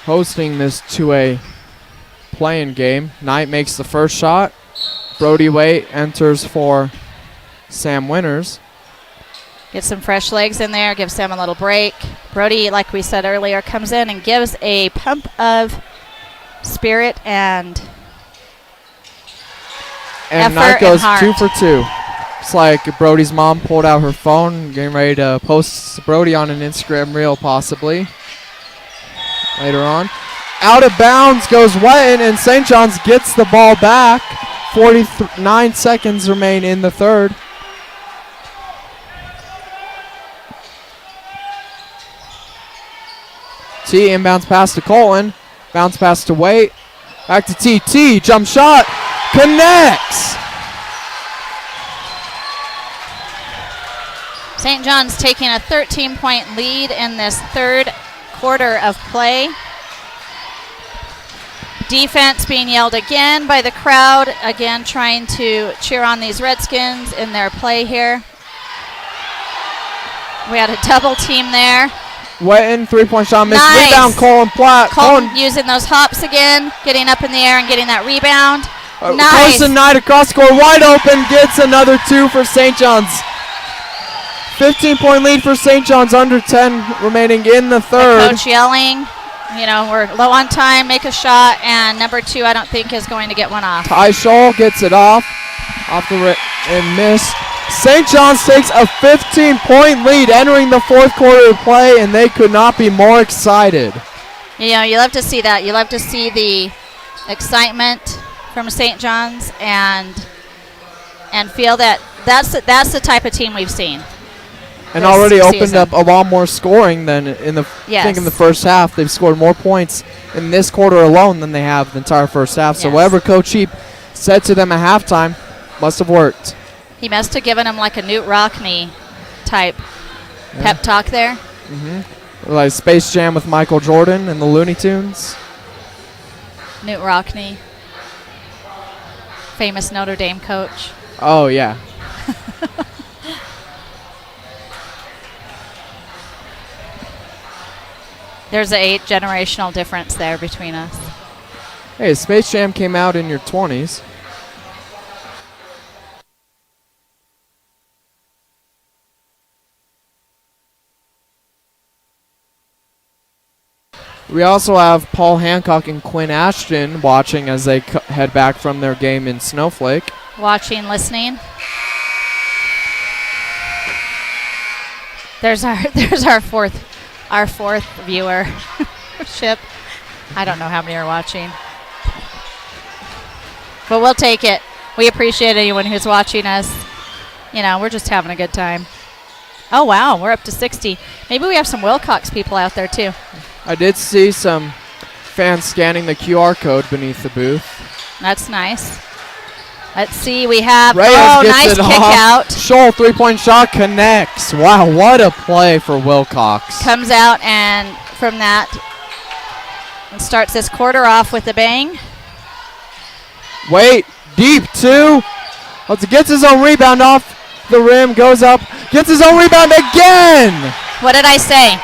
hosting this 2A playing game. Knight makes the first shot. Brody Waite enters for Sam Winters. Get some fresh legs in there, give Sam a little break. Brody, like we said earlier, comes in and gives a pump of spirit and Knight goes and 2 for 2. It's like Brody's mom pulled out her phone, getting ready to post Brody on an Instagram reel possibly later on. Out of bounds goes Wetton, and St. John's gets the ball back. 49 seconds remain in the third. T inbounds pass to Colton. Bounce pass to Waite. Back to TT. Jump shot. Connects. St. John's taking a 13-point lead in this third quarter of play. Defense being yelled again by the crowd, again trying to cheer on these Redskins in their play here. We had a double team there. Wetton, 3-point shot missed. Nice. Rebound, Colin Platt. Colton using those hops again, getting up in the air and getting that rebound. Nice. Goes to Knight across the court, wide open, gets another 2 for St. John's. 15-point lead for St. John's, under 10 remaining in the third. The coach yelling, we're low on time, make a shot, and number 2 I don't think is going to get one off. Ty Scholl gets it off the and miss. St. John's takes a 15-point lead entering the fourth quarter of play, and they could not be more excited. You love to see that. You love to see the excitement from St. John's and feel that that's the type of team we've seen. And already opened up a lot more scoring than in the I think in the first half. They've scored more points in this quarter alone than they have the entire first half. So whatever Coach Heap said to them at halftime must have worked. He must have given him like a Newt Rockney type pep talk there. Mm-hmm. Like Space Jam with Michael Jordan and the Looney Tunes. Newt Rockney, famous Notre Dame coach. Oh, yeah. There's an 8-generational difference there between us. Hey, Space Jam came out in your 20s. We also have Paul Hancock and Quinn Ashton watching as they head back from their game in Snowflake. Watching, listening. There's our fourth viewership. I don't know how many are watching, but we'll take it. We appreciate anyone who's watching us. We're just having a good time. Oh wow, we're up to 60. Maybe we have some Willcox people out there too. I did see some fans scanning the QR code beneath the booth. That's nice. Let's see, we have, nice kick out. Scholl, 3-point shot, connects. Wow, what a play for Willcox. Comes out and from that and starts this quarter off with a bang. Wait, deep 2. Gets his own rebound off the rim, goes up, gets his own rebound again. What did I say?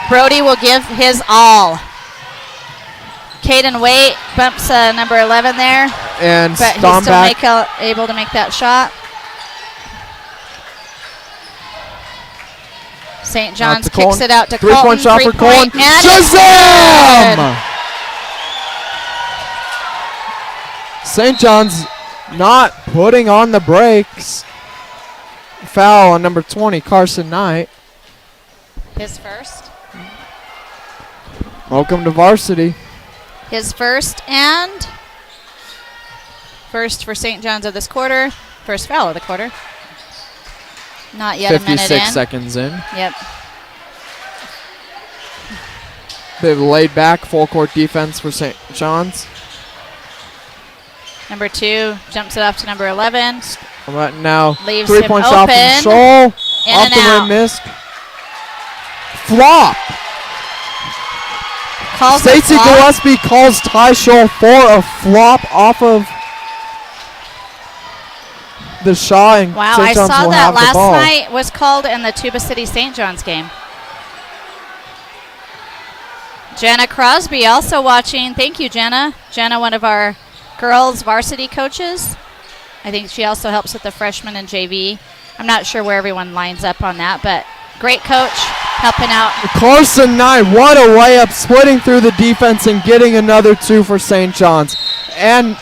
Brody will give his all. Caden Waite bumps number 11 there, And but he's Stomback. still able to make that shot. St. John's to kicks Colton. it out to Three-point Colton. shot for Colton. And it's Shazam! good. St. John's not putting on the brakes. Foul on number 20, Carson Knight. His first. Welcome to varsity. His first and first for St. John's of this quarter. First foul of the quarter. Not yet a minute 56 in. seconds in. Yep. They've laid back full court defense for St. John's. Number 2 jumps it off to number 11. Right now, Leaves three-point him shot open. from Scholl. In Off and the out. rim, missed. Flop. Calls it Stacey flop. Gillespie calls Ty Scholl for a flop off of the shot, and Wow, St. I John's saw will that have the last ball. night was called in the Tuba City St. John's game. Jenna Crosby also watching. Thank you, Jenna. Jenna, one of our girls varsity coaches. I think she also helps with the freshmen and JV. I'm not sure where everyone lines up on that, but great coach helping out. Carson Knight, what a layup, splitting through the defense and getting another 2 for St. John's. And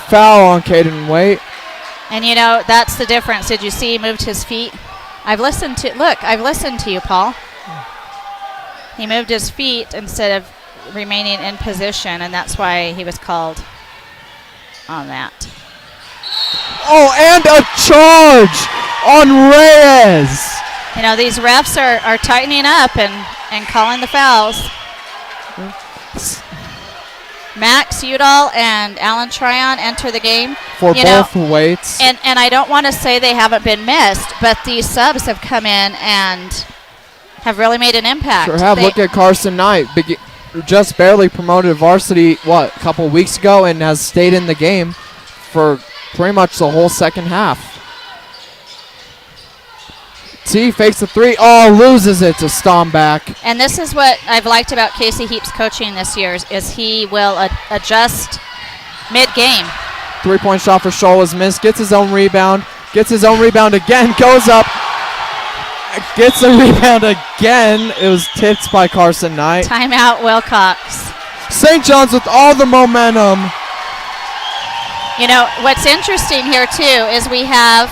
foul on Caden Waite. And you know, that's the difference. Did you see he moved his feet? I've listened to you, Paul. He moved his feet instead of remaining in position, and that's why he was called on that. Oh, and a charge on Reyes. You know, these refs are tightening up and calling the fouls. Max Udall and Alan Tryon enter the game. For You know, both weights. And I don't want to say they haven't been missed, but these subs have come in and have really made an impact. Sure have. They- Look at Carson Knight. Just barely promoted to varsity, a couple weeks ago, and has stayed in the game for pretty much the whole second half. T fakes the 3. Oh, loses it to Stomback. And this is what I've liked about Casey Heap's coaching this year is he will adjust mid-game. 3-point shot for Scholl is missed. Gets his own rebound. Gets his own rebound again. Goes up. Gets the rebound again. It was tipped by Carson Knight. Timeout, Willcox. St. John's with all the momentum. You know, what's interesting here, too, is we have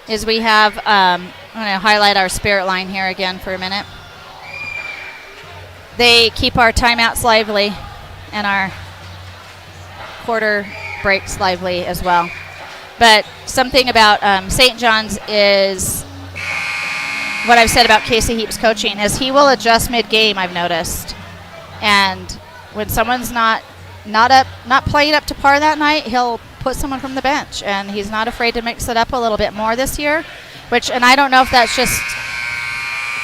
I'm going to highlight our spirit line here again for a minute. They keep our timeouts lively and our quarter breaks lively as well. But something about St. John's is what I've said about Casey Heap's coaching is he will adjust mid-game, I've noticed. And when someone's not playing up to par that night, he'll put someone from the bench, and he's not afraid to mix it up a little bit more this year. And I don't know if that's just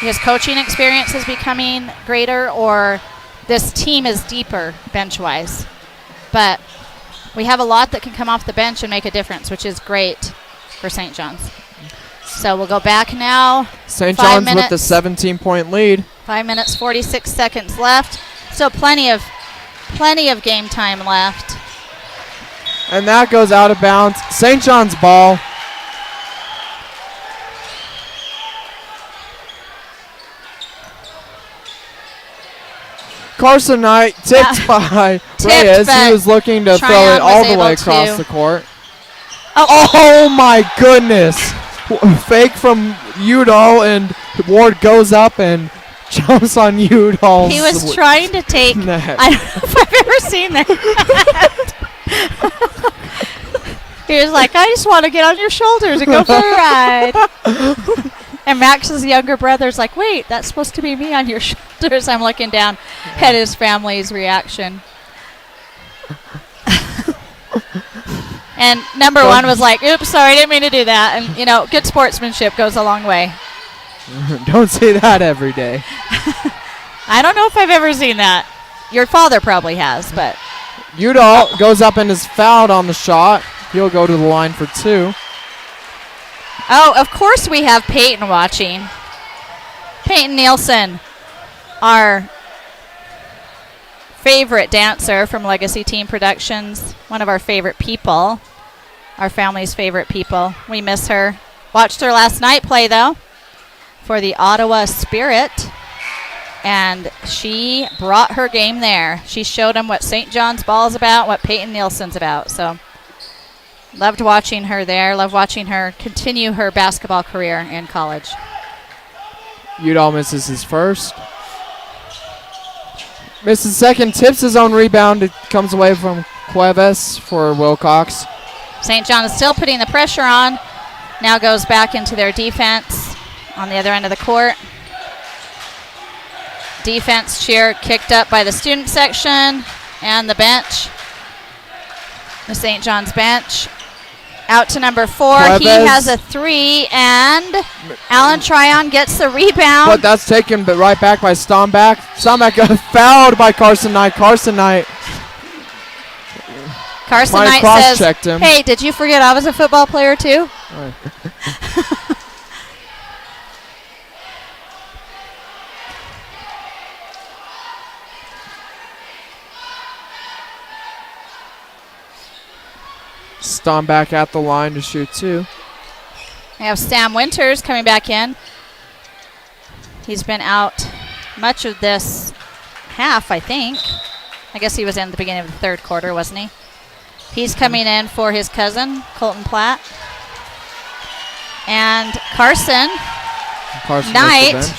his coaching experience is becoming greater or this team is deeper bench-wise. But we have a lot that can come off the bench and make a difference, which is great for St. John's. So we'll go back now. St. 5 John's minutes. with the 17-point lead. 5 minutes, 46 seconds left. Still plenty of game time left. And that goes out of bounds. St. John's ball. Carson Knight tipped by Reyes. but He was looking to throw Tryon it all was the way able across to. the court. Oh, Oh my goodness. Fake from Udall, and Ward goes up and jumps on Udall. he was trying to take. Net. I don't know if I've ever seen that. He was like, I just want to get on your shoulders and go for a ride. And Max's younger brother's like, wait, that's supposed to be me on your shoulders. I'm looking down at his family's reaction. And number one was like, oops, sorry, I didn't mean to do that. And, you know, good sportsmanship goes a long way. Don't say that every day. I don't know if I've ever seen that. Your father probably has, but Udall goes up and is fouled on the shot. He'll go to the line for 2. Oh, of course we have Peyton watching. Peyton Nielsen, our favorite dancer from Legacy Team Productions, one of our favorite people, our family's favorite people. We miss her. Watched her last night play, though, for the Ottawa Spirit, and she brought her game there. She showed them what St. John's ball is about, what Peyton Nielsen's about. So loved watching her there, loved watching her continue her basketball career in college. Udall misses his first. Misses second, tips his own rebound. It comes away from Cuevas for Willcox. St. John is still putting the pressure on. Now goes back into their defense on the other end of the court. Defense cheer kicked up by the student section and the bench. The St. John's bench. Out to number 4. Cuevas. He has a 3, and Alan Tryon gets the rebound. But that's taken right back by Stomback. Stomback got fouled by Carson Knight. Carson Knight Knight cross-checked says, him. "Hey, did you forget I was a football player too?" Stomback at the line to shoot 2. We have Sam Winters coming back in. He's been out much of this half, I think. I guess he was in at the beginning of the third quarter, wasn't he? He's coming in for his cousin, Colton Platt. And Carson Knight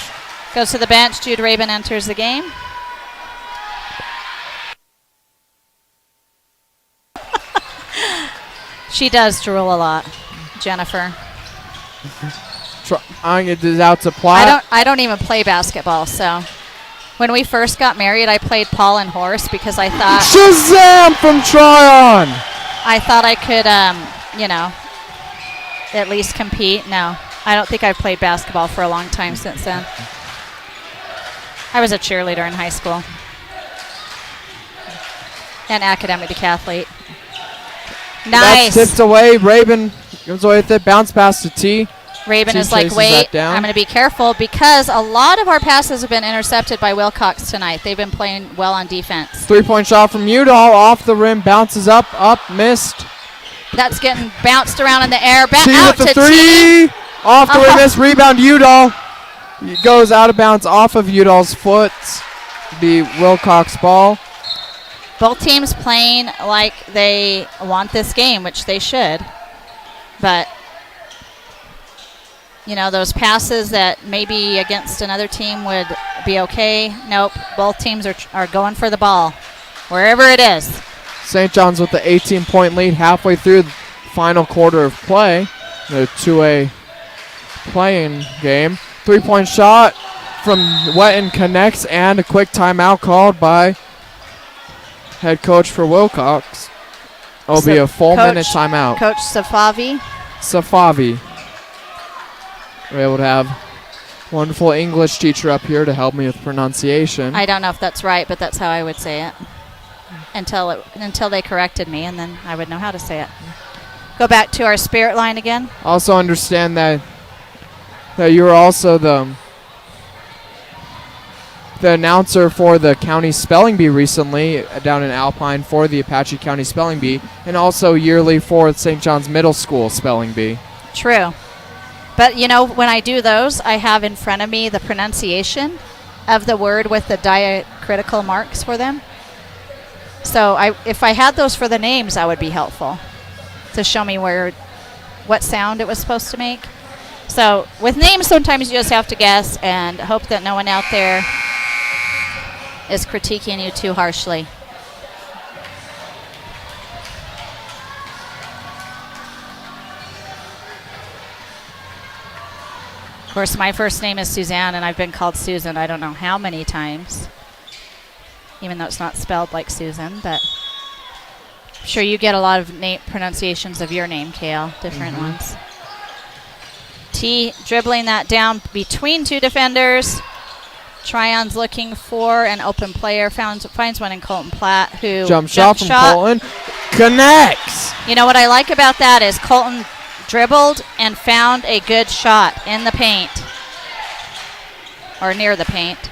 goes to the bench. Jude Rabin enters the game. She does drool a lot, Jennifer. It is out to Platt. I don't even play basketball, so when we first got married, I played Paul and Horse because I thought Shazam from Tryon. I thought I could, at least compete. No, I don't think I've played basketball for a long time since then. I was a cheerleader in high school and academic decathlete. Nice. That's tipped away. Rabin goes away with it. Bounce pass to T. Rabin T is like, wait, I'm going to be careful because a lot of our passes have been intercepted by Willcox tonight. They've been playing well on defense. 3-point shot from Udall. Off the rim. Bounces up. Missed. That's getting bounced around in the air. T Out with the to 3. T. Off the rim. Missed. Rebound Udall. It goes out of bounds off of Udall's foot. Be Willcox ball. Both teams playing like they want this game, which they should. But, those passes that maybe against another team would be okay. Nope, both teams are going for the ball, wherever it is. St. John's with the 18-point lead halfway through the final quarter of play. The 2A playing game. 3-point shot from Wetton connects, and a quick timeout called by head coach for Willcox. It'll be a full minute timeout. Coach Safavi. We're able to have wonderful English teacher up here to help me with pronunciation. I don't know if that's right, but that's how I would say it. Until they corrected me, and then I would know how to say it. Go back to our spirit line again. Also understand that you were also the announcer for the county spelling bee recently down in Alpine for the Apache County Spelling Bee, and also yearly for St. John's Middle School Spelling Bee. True. But, when I do those, I have in front of me the pronunciation of the word with the diacritical marks for them. So if I had those for the names, that would be helpful to show me what sound it was supposed to make. So with names, sometimes you just have to guess and hope that no one out there is critiquing you too harshly. Of course, my first name is Suzanne, and I've been called Susan I don't know how many times, even though it's not spelled like Susan, but I'm sure you get a lot of pronunciations of your name, Kale, different ones. T dribbling that down between two defenders. Tryon's looking for an open player, finds one in Colton Platt, who jump shot from Colton. connects. You know what I like about that is Colton dribbled and found a good shot in the paint, or near the paint,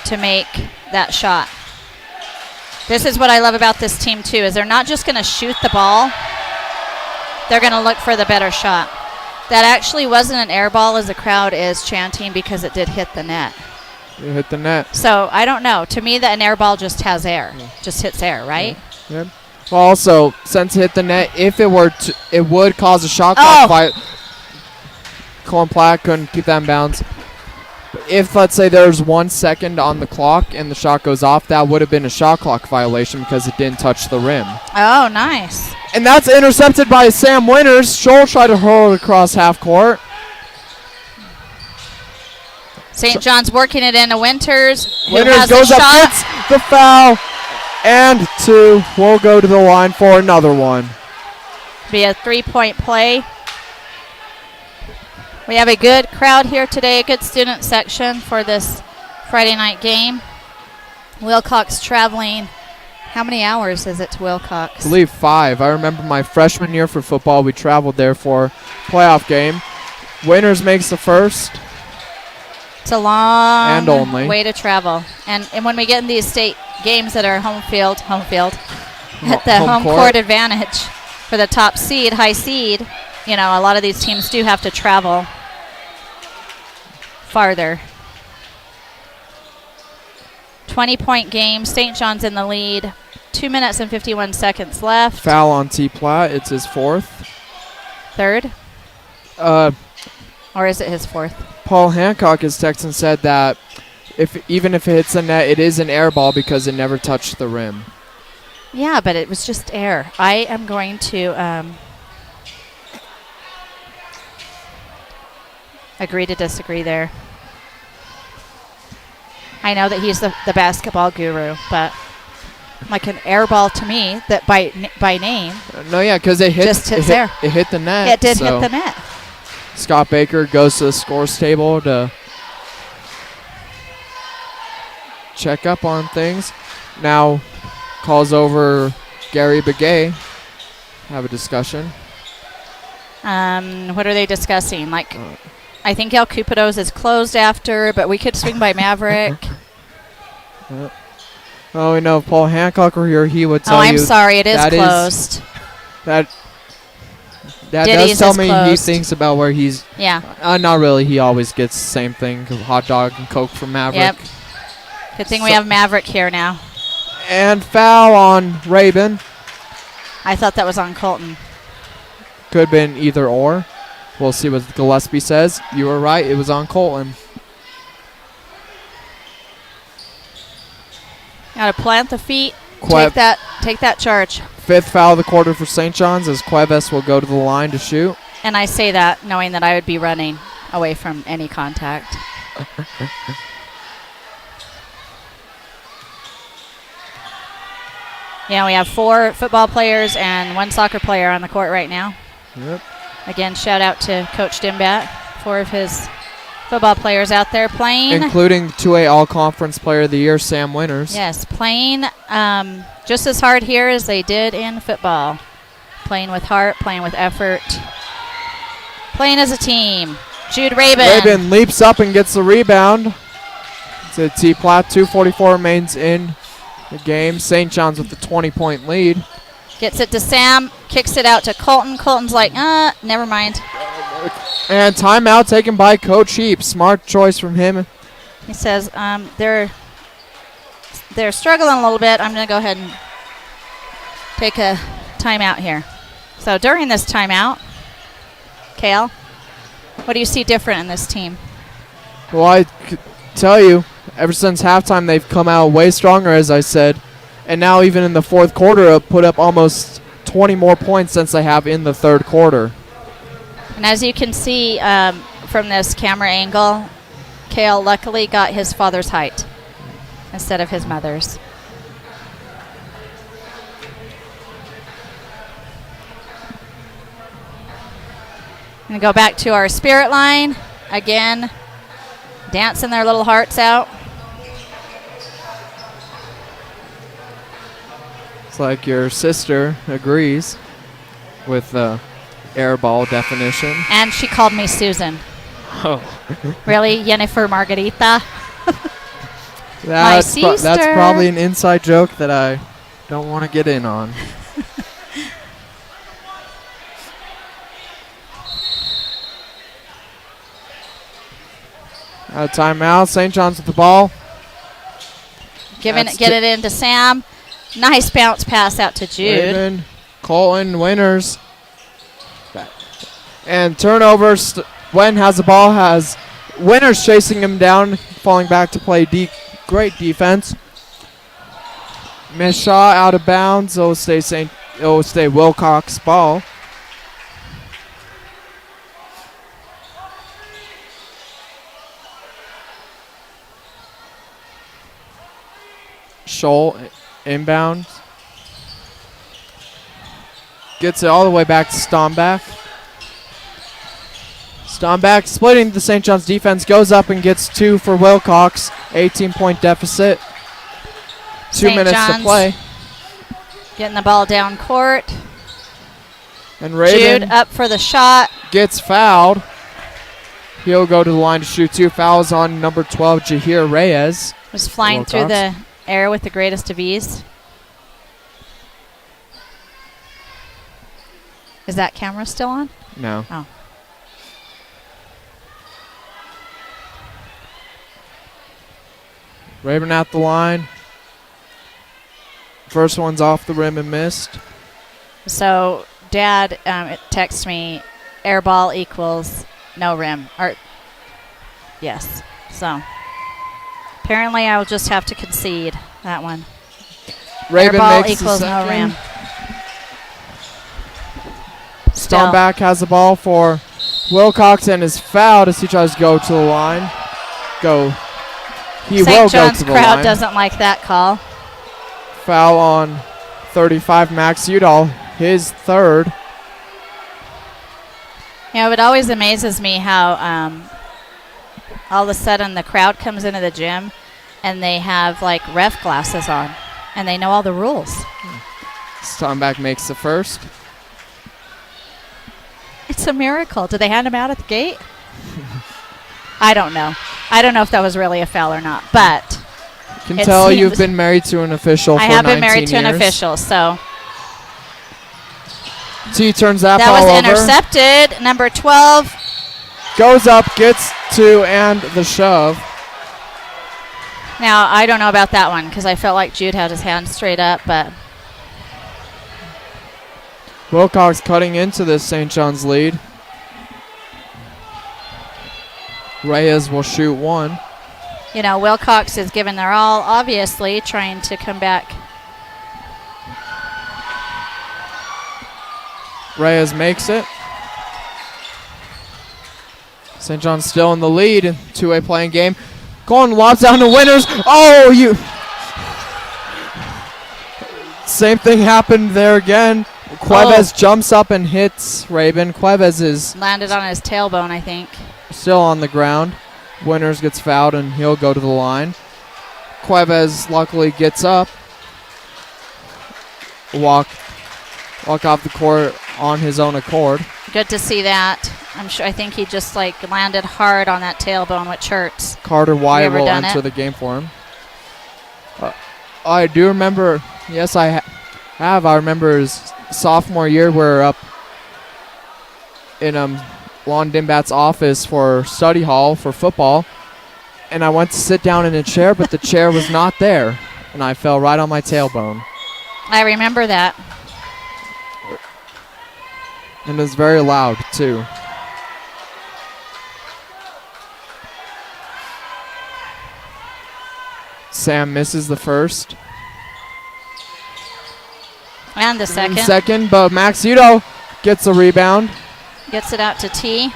to make that shot. This is what I love about this team too, is they're not just going to shoot the ball, they're going to look for the better shot. That actually wasn't an air ball, as the crowd is chanting, because it did hit the net. It hit the net. So I don't know. To me, that an air ball just has air, just hits air, right? Yeah. Well, also, since it hit the net, if it were to, it would cause a shot clock fight. Colin Platt couldn't keep that in bounds. If, let's say, there's 1 second on the clock and the shot goes off, that would have been a shot clock violation because it didn't touch the rim. Oh, nice. And that's intercepted by Sam Winters. Scholl tried to hurl it across half court. St. John's working it into Winters. Winters goes up, gets the foul, and 2 will go to the line for another one. Be a 3-point play. We have a good crowd here today, a good student section for this Friday night game. Willcox traveling. How many hours is it to Willcox? I believe 5. I remember my freshman year for football, we traveled there for a playoff game. Winters makes the first. It's a long and only way to travel. And when we get in these state games that are home field, at the home court advantage for the top seed, high seed, you know, a lot of these teams do have to travel farther. 20-point game. St. John's in the lead. 2 minutes and 51 seconds left. Foul on T. Platt. It's his 4th. 3rd? Or is it his 4th? Paul Hancock, his Texan, said that even if it hits the net, it is an air ball because it never touched the rim. Yeah, but it was just air. I am going to agree to disagree there. I know that he's the basketball guru, but like an air ball to me, that by name. No, yeah, because it hit. Just hits air. It hit the net. It did hit the net. Scott Baker goes to the scores table to check up on things. Now calls over Gary Begay. Have a discussion. What are they discussing? Like, I think El Cupido's is closed after, but we could swing by Maverick. Oh, we know if Paul Hancock were here, he would tell you. Oh, I'm sorry, it is closed. That Diddy's does tell me closed. he thinks about where he's. Yeah. Not really. He always gets the same thing: hot dog and Coke from Maverick. Yep. Good thing we have Maverick here now. And foul on Rabin. I thought that was on Colton. Could have been either or. We'll see what Gillespie says. You were right. It was on Colton. Got to plant the feet. Take that charge. 5th foul of the quarter for St. John's as Cuevas will go to the line to shoot. And I say that knowing that I would be running away from any contact. Yeah, we have 4 football players and 1 soccer player on the court right now. Yep. Again, shout out to Coach Dimbat, 4 of his football players out there playing. Including 2A All-Conference Player of the Year, Sam Winters. Yes, playing just as hard here as they did in football. Playing with heart, playing with effort, playing as a team. Jude Rabin. Rabin leaps up and gets the rebound. It's a T. Platt. 2:44 remains in the game. St. John's with the 20-point lead. Gets it to Sam, kicks it out to Colton. Colton's like, never mind. And timeout taken by Coach Heap. Smart choice from him. He says they're struggling a little bit. I'm going to go ahead and take a timeout here. So during this timeout, Kale, what do you see different in this team? Well, I could tell you, ever since halftime, they've come out way stronger, as I said. And now even in the 4th quarter, put up almost 20 more points since they have in the 3rd quarter. And as you can see from this camera angle, Kale luckily got his father's height instead of his mother's. Going to go back to our spirit line. Again, dancing their little hearts out. Looks like your sister agrees with the air ball definition. And she called me Susan. Oh. Really? Jennifer Margarita? That's sister. probably an inside joke that I don't want to get in on. Out of timeout. St. John's with the ball. Get it into Sam. Nice bounce pass out to Jude. Raven, Colton, Winners. And turnover. Wen has the ball. Has Winners chasing him down, falling back to play great defense. Missed shot out of bounds. It'll stay Willcox ball. Scholl inbound. Gets it all the way back to Stomback. Stomback splitting the St. John's defense. Goes up and gets 2 for Willcox. 18-point deficit. 2 minutes to play. Getting the ball down court. And Raven Jude up for the shot. Gets fouled. He'll go to the line to shoot 2 fouls on number 12, Jahir Reyes. Was flying through the air with the greatest of ease. Is that camera still on? No. Oh. Raven at the line. First one's off the rim and missed. So Dad texts me, air ball equals no rim. Yes. So apparently I will just have to concede that one. Raven air ball makes equals the no second. rim. Still. Stomback has the ball for Willcox and is fouled as he tries to go to the line. He will St. go John's to the crowd line. doesn't like that call. Foul on 35, Max Udall, his third. You know, it always amazes me how all of a sudden the crowd comes into the gym and they have like ref glasses on and they know all the rules. Stomback makes the first. It's a miracle. Did they hand him out at the gate? I don't know. I don't know if that was really a foul or not, but Can tell you've been married to an official for 19 years. I have been married to an official, so. T turns that That ball was over. intercepted. Number 12. Goes up, gets 2, and the shove. Now, I don't know about that one because I felt like Jude had his hand straight up, but. Willcox cutting into this St. John's lead. Reyes will shoot 1. You know, Willcox is giving their all, obviously, trying to come back. Reyes makes it. St. John's still in the lead in two-way playing game. Going lobs down to Winners. Oh, you. Same thing happened there again. Cuevas jumps up and hits Raven. Cuevas is Landed on his tailbone, I think. still on the ground. Winners gets fouled and he'll go to the line. Cuevas luckily gets up. Walk off the court on his own accord. Good to see that. I think he just like landed hard on that tailbone, which hurts. Carter Wyatt will done enter it? the game for him. I do remember. Yes, I have. I remember his sophomore year. We're up in Lon Dimbat's office for study hall for football, and I went to sit down in a chair, but the chair was not there, and I fell right on my tailbone. I remember that. And it was very loud, too. Sam misses the first. And the second. Second, but Max Udo gets a rebound. Gets it out to T.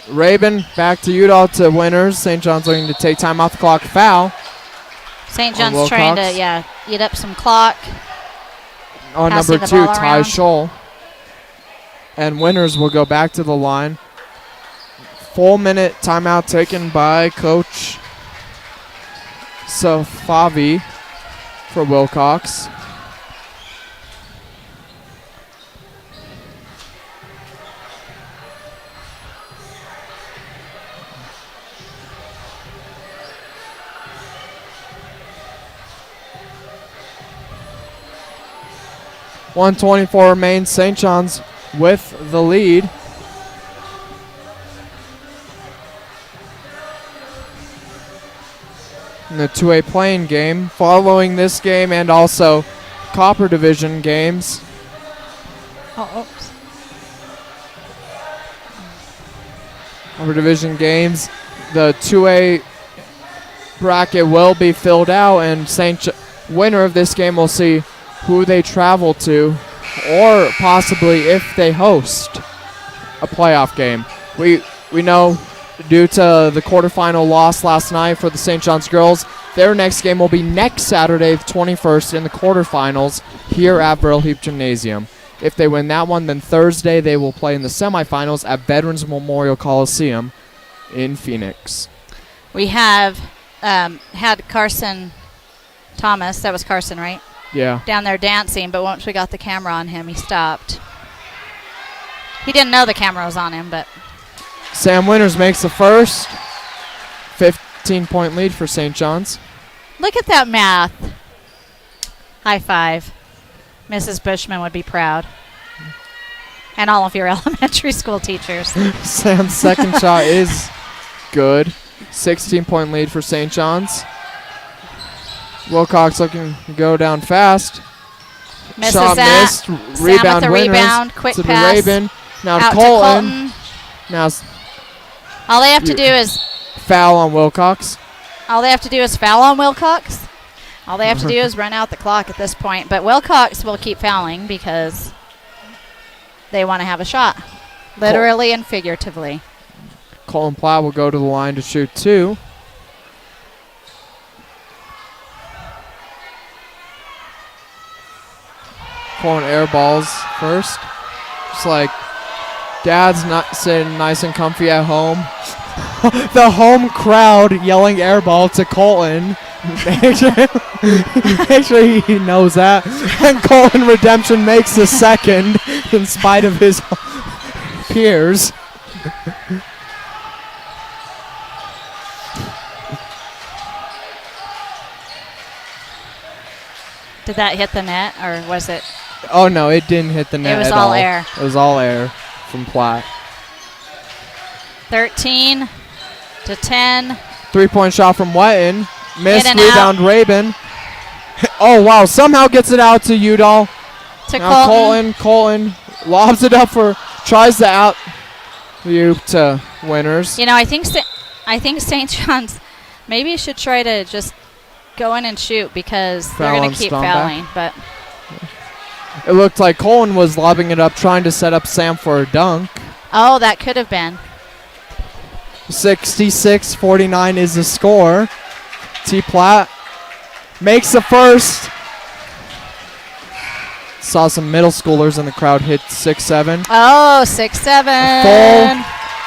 Raven back to Udall to Winners. St. John's looking to take time off the clock. Foul. St. On John's trying to, Willcox. eat up some clock. On Passing number the 2, ball Ty around. Scholl. And Winners will go back to the line. Full minute timeout taken by Coach Safavi. for Willcox. .124 remains. St. John's with the lead. In the 2A playing game. Following this game and also Copper Division games. Oops. Copper Division games. The 2A bracket will be filled out, and winner of this game will see who they travel to, or possibly if they host a playoff game. We know due to the quarterfinal loss last night for the St. John's girls, their next game will be next Saturday, the 21st, in the quarterfinals here at Burl Heap Gymnasium. If they win that one, then Thursday they will play in the semifinals at Veterans Memorial Coliseum in Phoenix. We have had Carson Thomas, that was Carson, right? Yeah. Down there dancing, but once we got the camera on him, he stopped. He didn't know the camera was on him, but... Sam Winters makes the first. 15-point lead for St. John's. Look at that math. High five. Mrs. Bushman would be proud. And all of your elementary school teachers. Sam's second shot is good. 16-point lead for St. John's. Willcox looking to go down fast. Misses shot that. missed. Sam Rebound with the Winters rebound. Quick to pass. the Raven. Now Out to to Colton. Colton. Now All they have to do is foul on Willcox. foul on Willcox. All they have to do is run out the clock at this point. But Willcox will keep fouling because they want to have a shot, literally and figuratively. Colton Platt will go to the line to shoot two. Colton air balls first. Just like Dad's not sitting nice and comfy at home. The home crowd yelling air ball to Colton. Make sure he knows that. And Colton Redemption makes the second in spite of his peers. Did that hit the net, or was it? Oh, no, it didn't hit the net It was at all air. It was all air from Platt. 13 to 10. 3-point shot from Wetton. Missed, In and rebound Rabin. Oh, wow, somehow gets it out to Udall. To Now Colton. Colton lobs it up tries to out you to Winners. You know, I think St. John's maybe should try to just go in and shoot because they're Foul going on to keep Stomback. fouling. But It looked like Colton was lobbing it up, trying to set up Sam for a dunk. oh, that could have been. 66-49 is the score. T. Platt makes the first. Saw some middle schoolers in the crowd hit 6-7. Oh, 6-7. Full.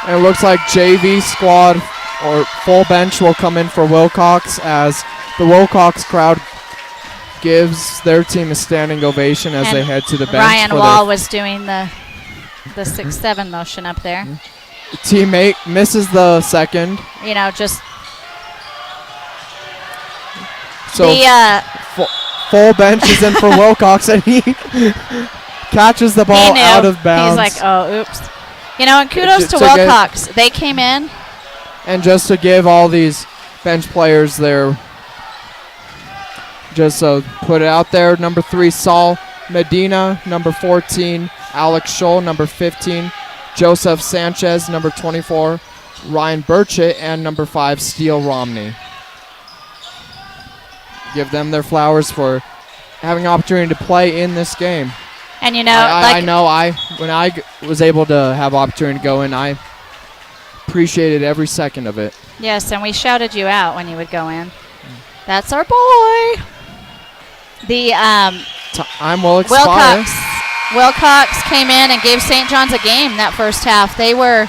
And it looks like JV squad or full bench will come in for Willcox as the Willcox crowd gives their team a standing ovation as And they head to the bench. Ryan for Wall was doing the 6-7 motion up there. teammate misses the second. You know, just So the full bench is in for Willcox, and he catches the ball he knew. out of bounds. He's like, oh, oops. You know, and kudos to It's okay. Willcox. They came in. And just to give all these bench players their, just put it out there, number 3, Saul Medina, number 14, Alex Scholl, number 15, Joseph Sanchez, number 24, Ryan Burchett, and number 5, Steele Romney. Give them their flowers for having an opportunity to play in this game. And, you know, I know when I was able to have opportunity to go in, I appreciated every second of it. yes, and we shouted you out when you would go in. That's our boy. The Time will expire. Willcox came in and gave St. John's a game that first half. They were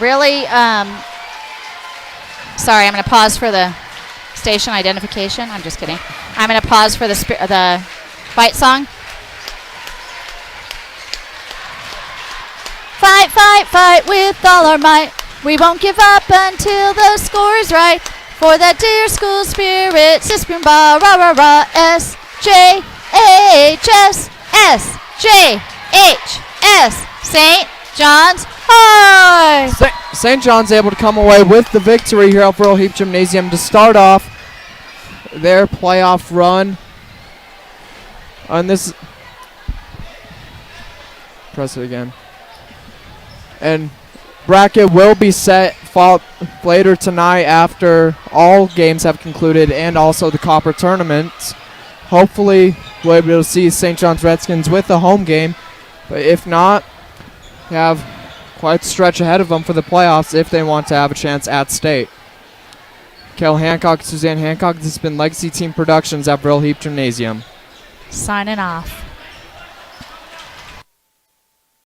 really sorry, I'm going to pause for the station identification. I'm just kidding. I'm going to pause for the fight song. Fight, fight, fight with all our might. We won't give up until the score is right. For that dear school spirit, Sispin Ba Ra Ra Ra SJHS SJHS St. John's High. St. John's able to come away with the victory here at Brill Heap Gymnasium to start off their playoff run. And this, press it again. And bracket will be set later tonight after all games have concluded and also the Copper tournament. Hopefully we'll be able to see St. John's Redskins with a home game. But if not, they have quite a stretch ahead of them for the playoffs if they want to have a chance at state. Kel Hancock, Suzanne Hancock, this has been Legacy Team Productions at Brill Heap Gymnasium. Signing off.